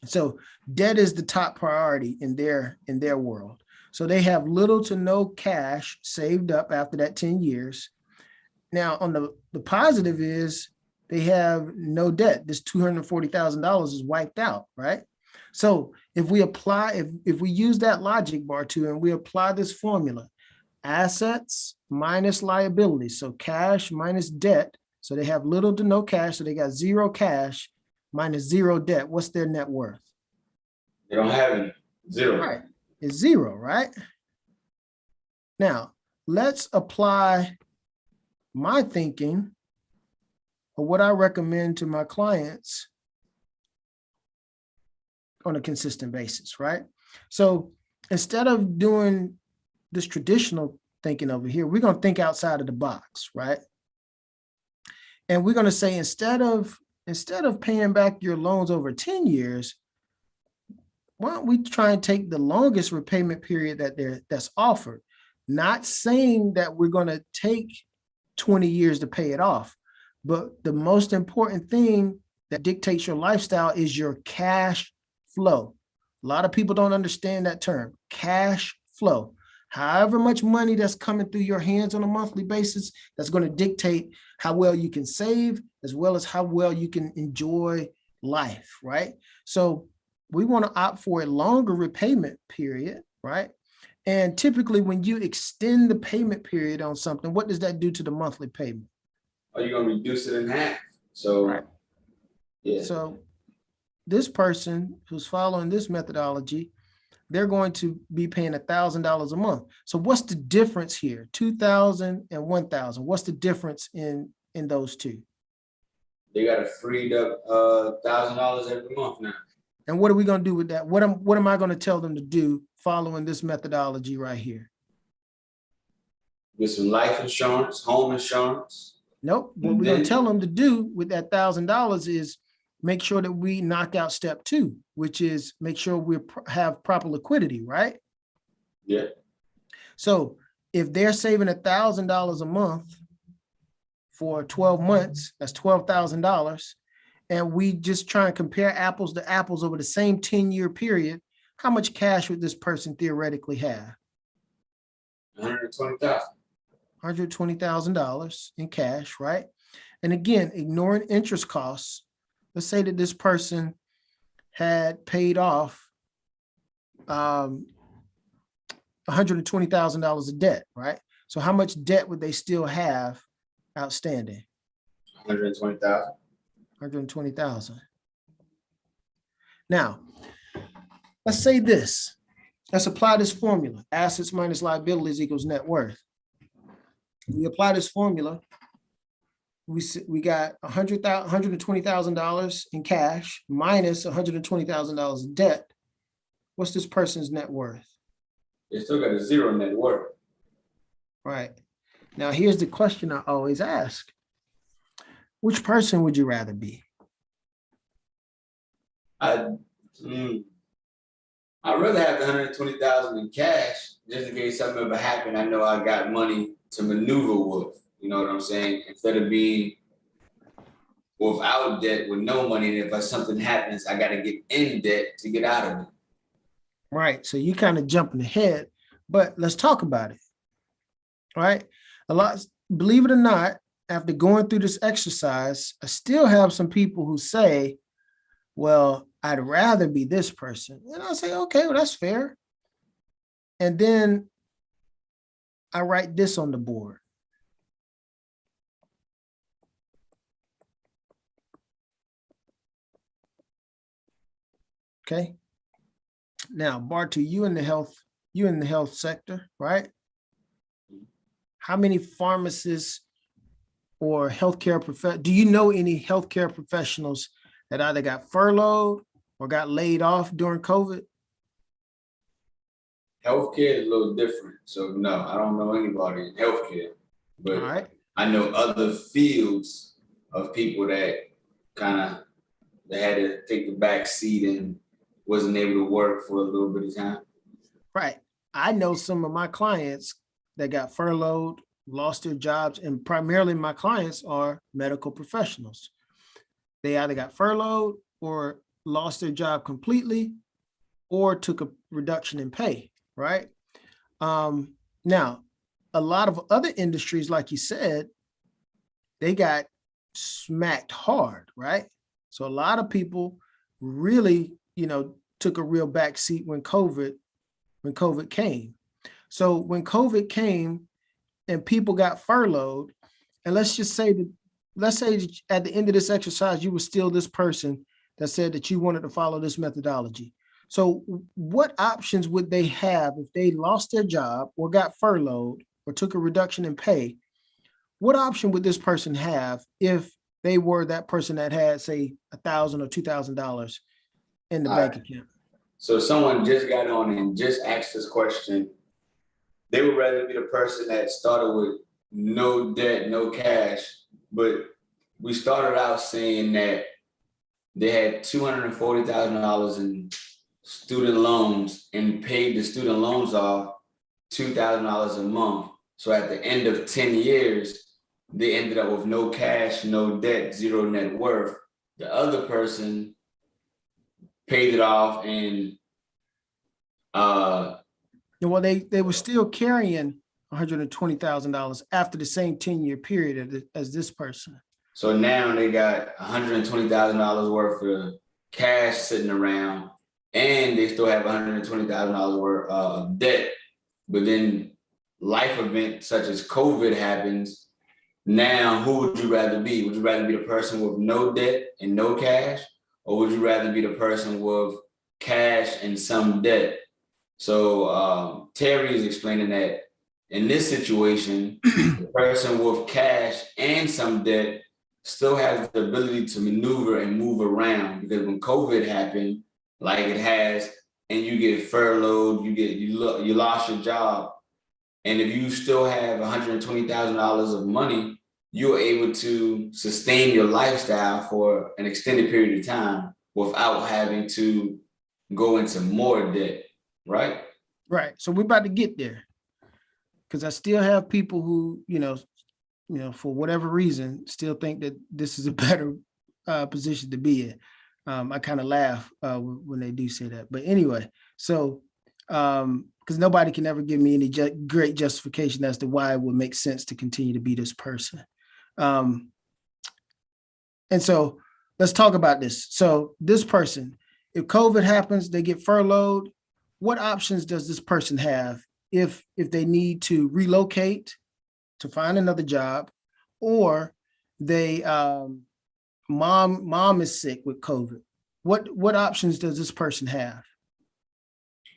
So debt is the top priority in their world. So they have little to no cash saved up after that 10 years. Now, on the positive is they have no debt. This $240,000 is wiped out, right? So if we apply, if we use that logic bar too, and we apply this formula, assets minus liabilities, so cash minus debt. So they have little to no cash, so they got zero cash minus zero debt. What's their net worth? They don't have any. Zero. Right. It's zero, right? Now, let's apply my thinking or what I recommend to my clients on a consistent basis, right? So instead of doing this traditional thinking over here, we're going to think outside of the box, right? And we're going to say, instead of paying back your loans over 10 years, why don't we try and take the longest repayment period that's offered? Not saying that we're going to take 20 years to pay it off. But the most important thing that dictates your lifestyle is your cash flow. A lot of people don't understand that term, cash flow. However much money that's coming through your hands on a monthly basis, that's going to dictate how well you can save, as well as how well you can enjoy life, right? So we want to opt for a longer repayment period, right? And typically when you extend the payment period on something, what does that do to the monthly payment? Are you gonna reduce it in half? So, Right. yeah. So this person who's following this methodology, they're going to be paying $1,000 a month. So what's the difference here? 2,000 and 1,000. What's the difference in those two? They got a freed up $1,000 every month now. And what are we going to do with that? What am I going to tell them to do following this methodology right here? Get some life insurance, home insurance. Nope. What we're going to tell them to do with that $1,000 is make sure that we knock out step 2, which is make sure we have proper liquidity, right? Yeah. So if they're saving $1,000 a month for 12 months, that's $12,000. And we just try and compare apples to apples over the same 10-year period. How much cash would this person theoretically have? $120,000. $120,000 in cash, right? And again, ignoring interest costs, let's say that this person had paid off $120,000 of debt, right? So how much debt would they still have outstanding? $120,000. $120,000. Now, let's say this. Let's apply this formula. Assets minus liabilities equals net worth. We apply this formula. We got $120,000 in cash minus $120,000 in debt. What's this person's net worth? They still got a zero net worth. Right. Now, here's the question I always ask. Which person would you rather be? I'd rather have the $120,000 in cash, just in case something ever happened. I know I got money to maneuver with. You know what I'm saying? Instead of being without debt with no money, and if something happens, I got to get in debt to get out of it. Right. So you kind of jumping ahead, but let's talk about it. All right. Believe it or not, after going through this exercise, I still have some people who say, well, I'd rather be this person. And I say, okay, well, that's fair. And then I write this on the board. Okay. Now, Bartu, you in the health sector, right? How many pharmacists or healthcare do you know any healthcare professionals that either got furloughed or got laid off during COVID? Healthcare is a little different. So no, I don't know anybody in healthcare, but All right. I know other fields of people that had to take the back seat and wasn't able to work for a little bit of time. Right. I know some of my clients that got furloughed, lost their jobs, and primarily my clients are medical professionals. They either got furloughed or lost their job completely or took a reduction in pay, right? Now, a lot of other industries, like you said, they got smacked hard, right? So a lot of people really, took a real back seat when COVID came. So when COVID came and people got furloughed, and let's say at the end of this exercise, you were still this person that said that you wanted to follow this methodology. So what options would they have if they lost their job or got furloughed or took a reduction in pay? What option would this person have if they were that person that had, say, $1,000 or $2,000 in the bank account? So someone just got on and just asked this question. They would rather be the person that started with no debt, no cash, but we started out saying that they had $240,000 in student loans and paid the student loans off $2,000 a month. So at the end of 10 years, they ended up with no cash, no debt, zero net worth. The other person paid it off and Well, they were still carrying $120,000 after the same 10-year period as this person. so now they got $120,000 worth of cash sitting around, and they still have $120,000 worth of debt. But then life event such as COVID happens. Now, who would you rather be? Would you rather be the person with no debt and no cash, or would you rather be the person with cash and some debt? So Terry is explaining that in this situation, the person with cash and some debt still has the ability to maneuver and move around, because when COVID happened, like it has, and you get furloughed, you lost your job, and if you still have $120,000 of money, you're able to sustain your lifestyle for an extended period of time without having to go into more debt, right? Right. So we're about to get there, because I still have people who, for whatever reason, still think that this is a better position to be in. I kind of laugh when they do say that. But anyway, so because nobody can ever give me any great justification as to why it would make sense to continue to be this person. And so let's talk about this. So this person, if COVID happens, they get furloughed, what options does this person have if they need to relocate to find another job, or they mom is sick with COVID? What options does this person have?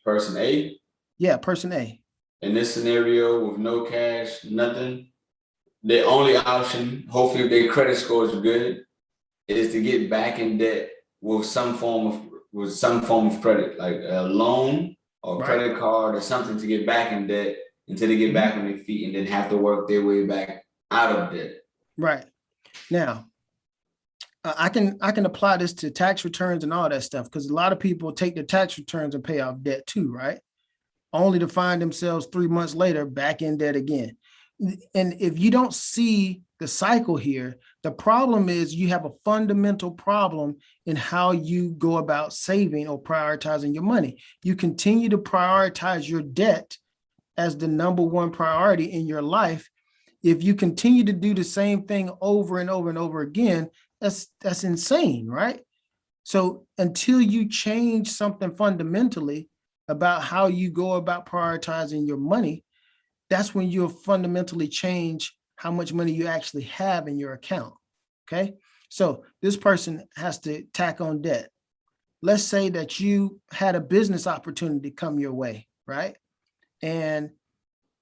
Person A? Yeah, person A. In this scenario with no cash, nothing, the only option, hopefully if their credit score is good, is to get back in debt with some form of credit, like a loan or Right. credit card or something, to get back in debt until they get back on their feet, and then have to work their way back out of debt. Right. Now, I can apply this to tax returns and all that stuff, because a lot of people take their tax returns and pay off debt too, right? Only to find themselves 3 months later back in debt again. And if you don't see the cycle here, the problem is you have a fundamental problem in how you go about saving or prioritizing your money. You continue to prioritize your debt as the number one priority in your life. If you continue to do the same thing over and over and over again, that's insane, right? So until you change something fundamentally about how you go about prioritizing your money, that's when you'll fundamentally change how much money you actually have in your account. Okay. So this person has to tack on debt. Let's say that you had a business opportunity come your way, right? And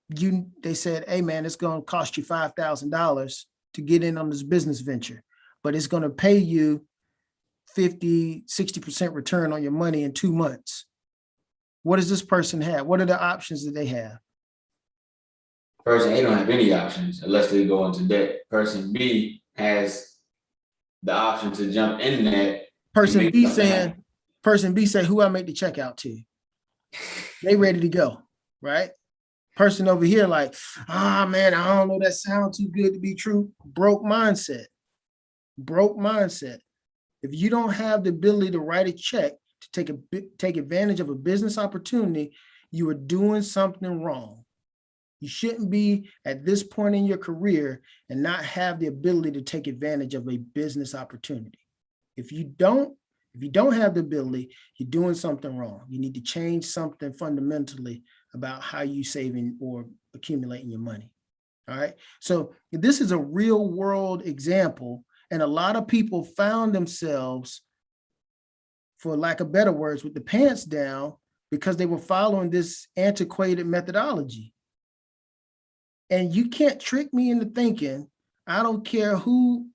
they said, hey man, it's going to cost you $5,000 to get in on this business venture, but it's going to pay you 50, 60% return on your money in 2 months. What does this person have? What are the options that they have? Person A don't have any options unless they go into debt. Person B has the option to jump in that. Person B say, who I make the check out to? They ready to go, right? Person over here like, man, I don't know, that sounds too good to be true. Broke mindset. If you don't have the ability to write a check to take advantage of a business opportunity, you are doing something wrong. You shouldn't be at this point in your career and not have the ability to take advantage of a business opportunity. If you don't have the ability, you're doing something wrong. You need to change something fundamentally about how you saving or accumulating your money. All right. So this is a real world example. And a lot of people found themselves, for lack of better words, with the pants down because they were following this antiquated methodology. And you can't trick me into thinking, I don't care who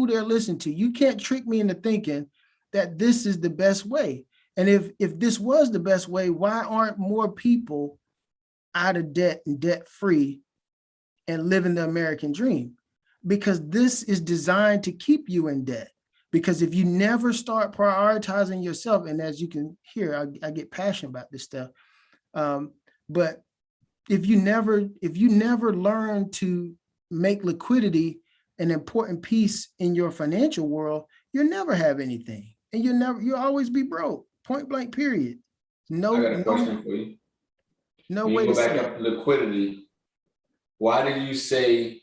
they're listening to, you can't trick me into thinking that this is the best way. And if this was the best way, why aren't more people out of debt and debt free and living the American dream? Because this is designed to keep you in debt. Because if you never start prioritizing yourself, and as you can hear, I get passionate about this stuff, but if you never learn to make liquidity an important piece in your financial world, you'll never have anything. And you'll always be broke, point blank, period. I got a No, question for you. no When way you to go back say up it. to liquidity, why did you say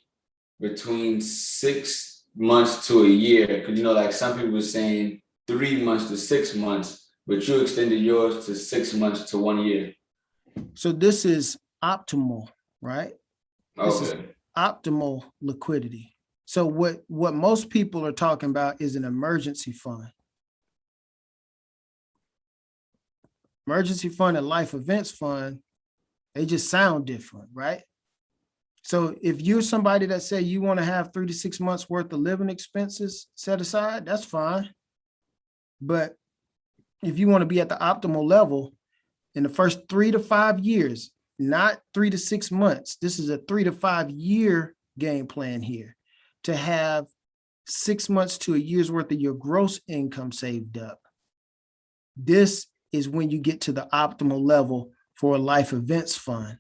between 6 months to a year? Because like some people were saying 3 months to 6 months, but you extended yours to 6 months to 1 year. So this is optimal, right? This is Okay. optimal liquidity. So what most people are talking about is an emergency fund. Emergency fund and life events fund, they just sound different, right? So if you're somebody that say you want to have 3 to 6 months worth of living expenses set aside, that's fine. But if you want to be at the optimal level in the first 3 to 5 years, not 3 to 6 months, this is a 3 to 5 year game plan here, to have 6 months to a year's worth of your gross income saved up. This is when you get to the optimal level for a life events fund.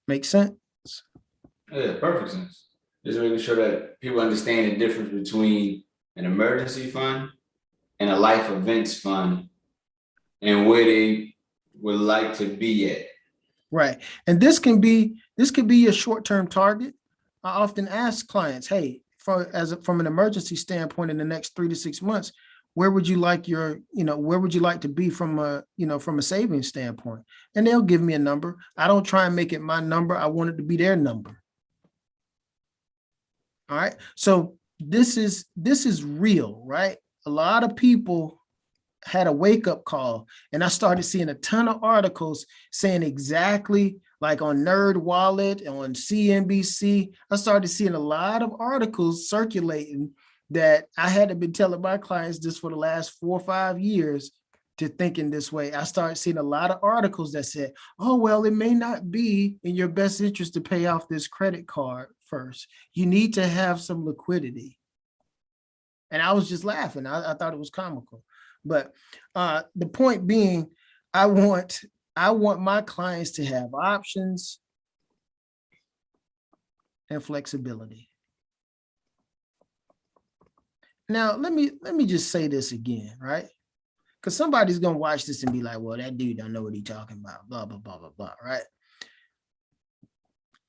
Make sense? Yeah, perfect sense. Just making sure that people understand the difference between an emergency fund and a life events fund and where they would like to be at. Right. And this could be a short-term target. I often ask clients, hey, from an emergency standpoint in the next 3 to 6 months, where would you like to be from a savings standpoint? And they'll give me a number. I don't try and make it my number. I want it to be their number. All right. So this is real, right? A lot of people had a wake-up call, and I started seeing a ton of articles saying exactly, like on Nerd Wallet, on CNBC. I started seeing a lot of articles circulating that I had been telling my clients this for the last 4 or 5 years to thinking this way. I started seeing a lot of articles that said, oh, well, it may not be in your best interest to pay off this credit card first. You need to have some liquidity. And I was just laughing. I thought it was comical. But the point being, I want my clients to have options and flexibility. Now, let me just say this again, right? Because somebody's gonna watch this and be like, well, that dude don't know what he's talking about, blah, blah, blah, blah, blah, right?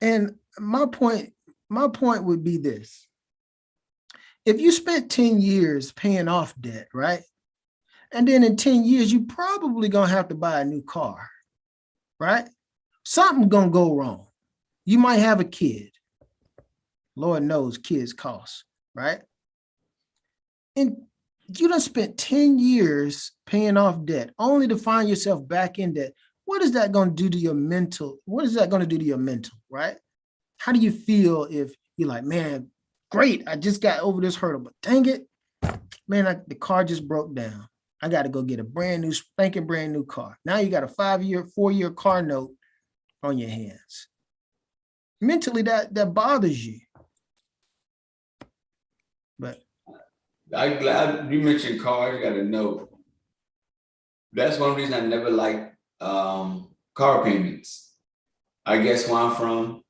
And my point would be this. If you spent 10 years paying off debt, right? And then in 10 years, you probably gonna have to buy a new car, right? Something's gonna go wrong. You might have a kid. Lord knows kids cost, right? And you done spent 10 years paying off debt only to find yourself back in debt. What is that going to do to your mental? What is that going to do to your mental, right? How do you feel if you're like, man, great, I just got over this hurdle, but dang it, man, the car just broke down. I got to go get a brand new car. Now you got a 4-year car note on your hands. Mentally, that bothers you. But I'm glad you mentioned cars. You got to know. That's one reason I never liked car payments. I guess where I'm from,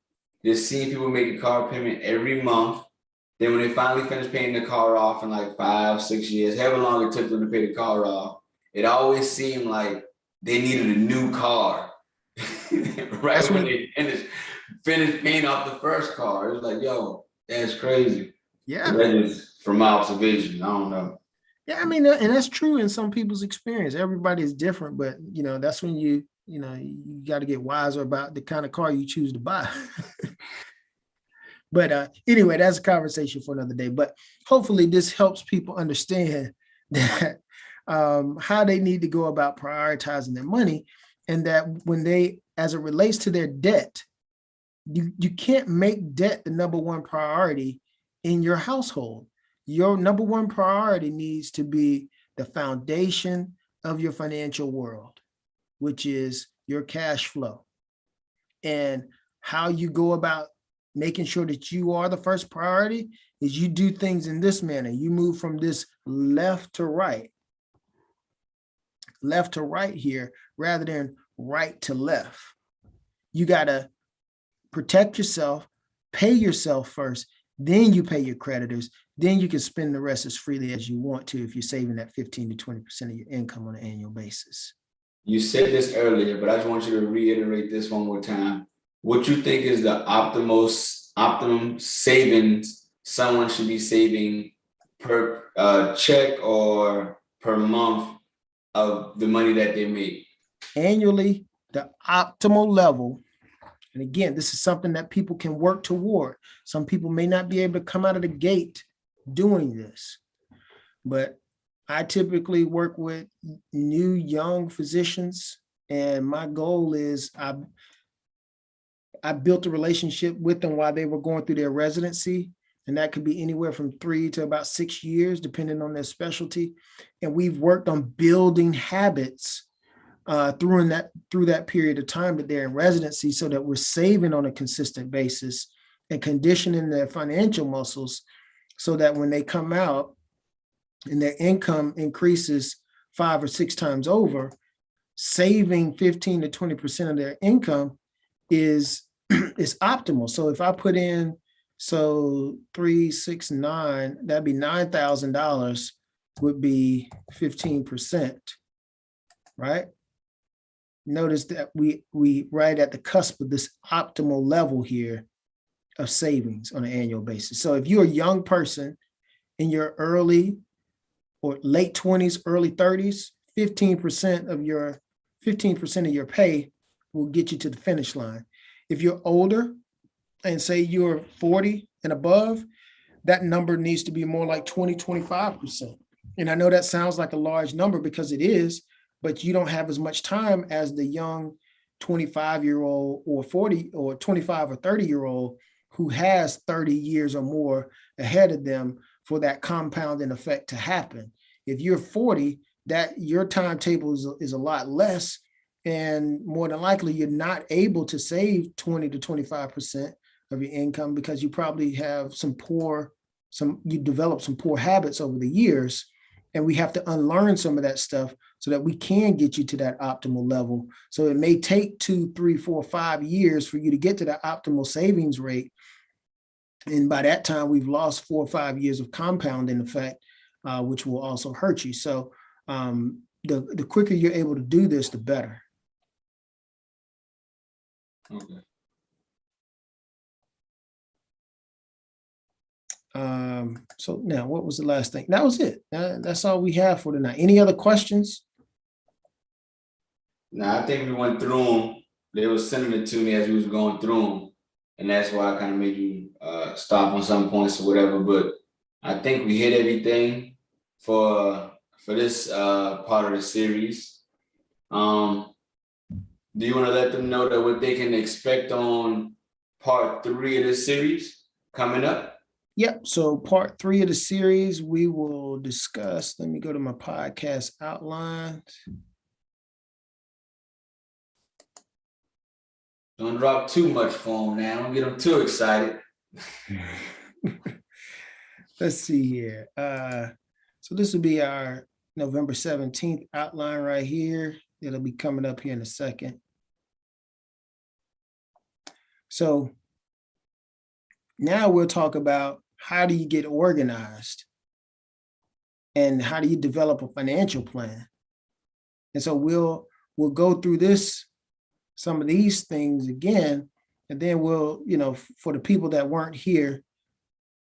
just seeing people make a car payment every month. Then when they finally finish paying the car off in like 5, 6 years, however long it took them to pay the car off, it always seemed like they needed a new car. Right when they finished paying off the first car. It was like, yo, that's crazy. yeah. That is from my observation. I don't know. Yeah, I mean, and that's true in some people's experience. Everybody is different, but that's when you got to get wiser about the kind of car you choose to buy. But anyway, that's a conversation for another day. But hopefully this helps people understand that how they need to go about prioritizing their money, and that when they, as it relates to their debt, you can't make debt the number one priority in your household. Your number one priority needs to be the foundation of your financial world, which is your cash flow. And how you go about making sure that you are the first priority is you do things in this manner. You move from this left to right here, rather than right to left. You got to protect yourself pay yourself first, then you pay your creditors, then you can spend the rest as freely as you want to if you're saving that 15 to 20% of your income on an annual basis. You said this earlier, but I just want you to reiterate this one more time. What you think is the optimum savings someone should be saving per check or per month of the money that they make? Annually, the optimal level, and again, this is something that people can work toward. Some people may not be able to come out of the gate doing this, but I typically work with new young physicians, and my goal is I built a relationship with them while they were going through their residency, and that could be anywhere from 3 to about 6 years, depending on their specialty. And we've worked on building habits through that period of time that they're in residency, so that we're saving on a consistent basis and conditioning their financial muscles, so that when they come out and their income increases 5 or 6 times over, saving 15 to 20% of their income is optimal. So if I put in, 3, 6, 9, that'd be $9,000 would be 15%, right? Notice that we right at the cusp of this optimal level here of savings on an annual basis. So if you're a young person in your early or late 20s, early 30s, 15% of your pay will get you to the finish line. If you're older and say you're 40 and above, that number needs to be more like 20, 25%. And I know that sounds like a large number because it is, but you don't have as much time as the young 25-year-old or 40 or 25 or 30-year-old who has 30 years or more ahead of them for that compounding effect to happen. If you're 40, that your timetable is a lot less, and more than likely you're not able to save 20 to 25% of your income because you probably have you develop some poor habits over the years, and we have to unlearn some of that stuff so that we can get you to that optimal level. So it may take 2, 3, 4, 5 years for you to get to that optimal savings rate. And by that time, we've lost 4 or 5 years of compounding effect, which will also hurt you. So the quicker you're able to do this, the better. Okay. So now, what was the last thing? That was it. That's all we have for tonight. Any other questions? No, I think we went through them. They were sending it to me as we was going through them, and that's why I kind of made you stop on some points or whatever. But I think we hit everything for this part of the series. Do you want to let them know that what they can expect on part 3 of this series coming up? Yep. So part 3 of the series, we will discuss. Let me go to my podcast outline. Don't drop too much for them now. Don't get them too excited. Let's see here. So this will be our November 17th outline right here. It'll be coming up here in a second. So now we'll talk about how do you get organized and how do you develop a financial plan. And so we'll go through some of these things again, and then we'll, for the people that weren't here,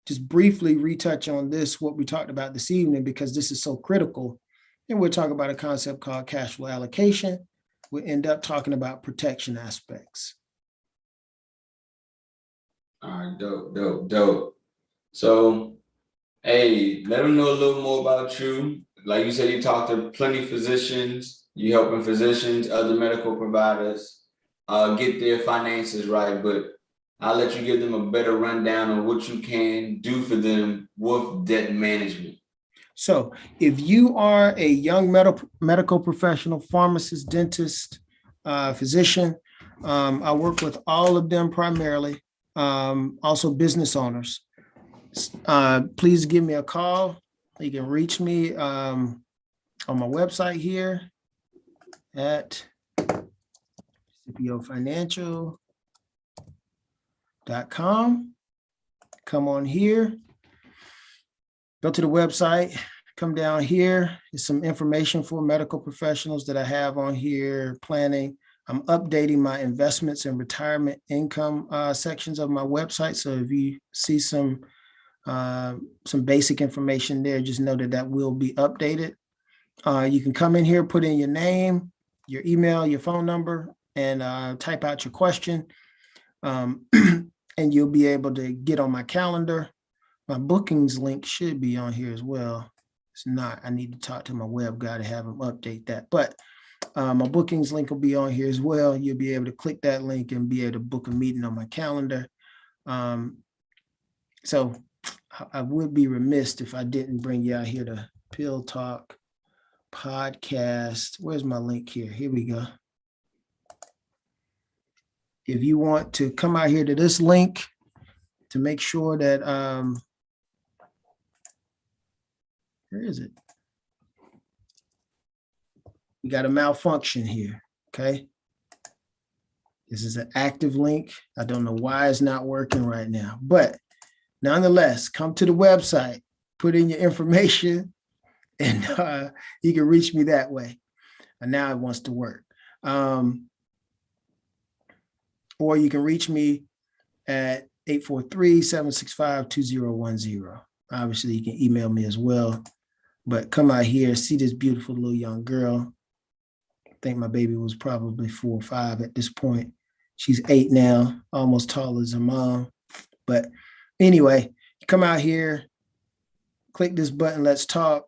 just briefly retouch on what we talked about this evening, because this is so critical. And we'll talk about a concept called cash flow allocation. We'll end up talking about protection aspects. All right, dope. So, hey, let them know a little more about you. Like you said, you talk to plenty of physicians. You helping physicians, other medical providers, get their finances right. But I'll let you give them a better rundown on what you can do for them with debt management. So if you are a young medical professional, pharmacist, dentist, physician, I work with all of them primarily, also business owners. Please give me a call. You can reach me on my website here at Scipio Financial. Come on here, go to the website, come down here. There's some information for medical professionals that I have on here, planning. I'm updating my investments and retirement income sections of my website. So if you see some basic information there, just know that that will be updated. You can come in here, put in your name, your email, your phone number, and type out your question. And you'll be able to get on my calendar. My bookings link should be on here as well. It's not. I need to talk to my web guy to have him update that. But my bookings link will be on here as well. You'll be able to click that link and be able to book a meeting on my calendar. So I would be remiss if I didn't bring you out here to Pill Talk Podcast. Where's my link here? Here we go. If you want to come out here to this link to make sure that, where is it? We got a malfunction here, okay? This is an active link. I don't know why it's not working right now, but nonetheless, come to the website, put in your information, and you can reach me that way. And now it wants to work. Or you can reach me at 843-765-2010. Obviously, you can email me as well. But come out here, see this beautiful little young girl. I think my baby was probably 4 or 5 at this point. She's 8 now, almost tall as her mom. But anyway, come out here, click this button, let's talk.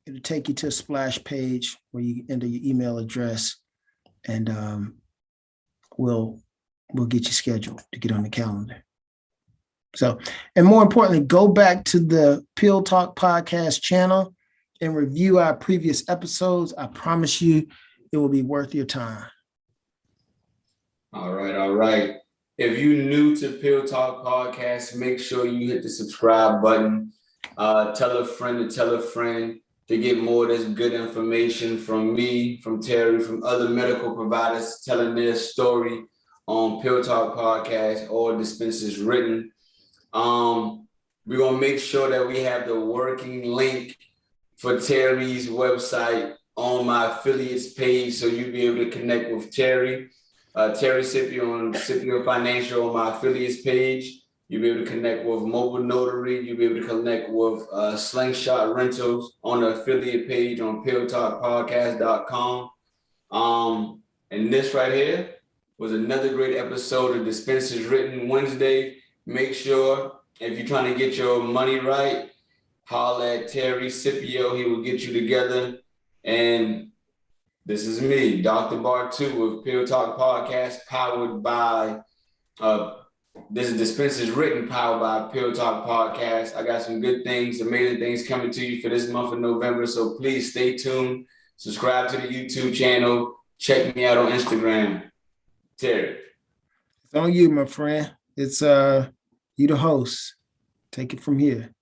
It'll take you to a splash page where you enter your email address, and we'll get you scheduled to get on the calendar. So, and more importantly, go back to the Pill Talk Podcast channel and review our previous episodes. I promise you it will be worth your time. All right. If you're new to Pill Talk Podcast, make sure you hit the subscribe button. Tell a friend to get more of this good information from me, from Terry, from other medical providers telling their story on Pill Talk Podcast or Dispense Written. We're going to make sure that we have the working link for Terry's website on my affiliates page, so you'll be able to connect with Terry. Terry Scipio on Scipio Financial on my affiliates page. You'll be able to connect with Mobile Notary. You'll be able to connect with Slingshot Rentals on the affiliate page on PillTalkPodcast.com. And this right here was another great episode of Dispense Written Wednesday. Make sure if you're trying to get your money right, holler at Terry Scipio. He will get you together. And this is me, Dr. Bar 2 of Pill Talk Podcast, powered by, this is Dispense Written, powered by Pill Talk Podcast. I got some good things, amazing things coming to you for this month of November. So please stay tuned. Subscribe to the YouTube channel. Check me out on Instagram. Terry. It's on you, my friend. It's you the host. Take it from here.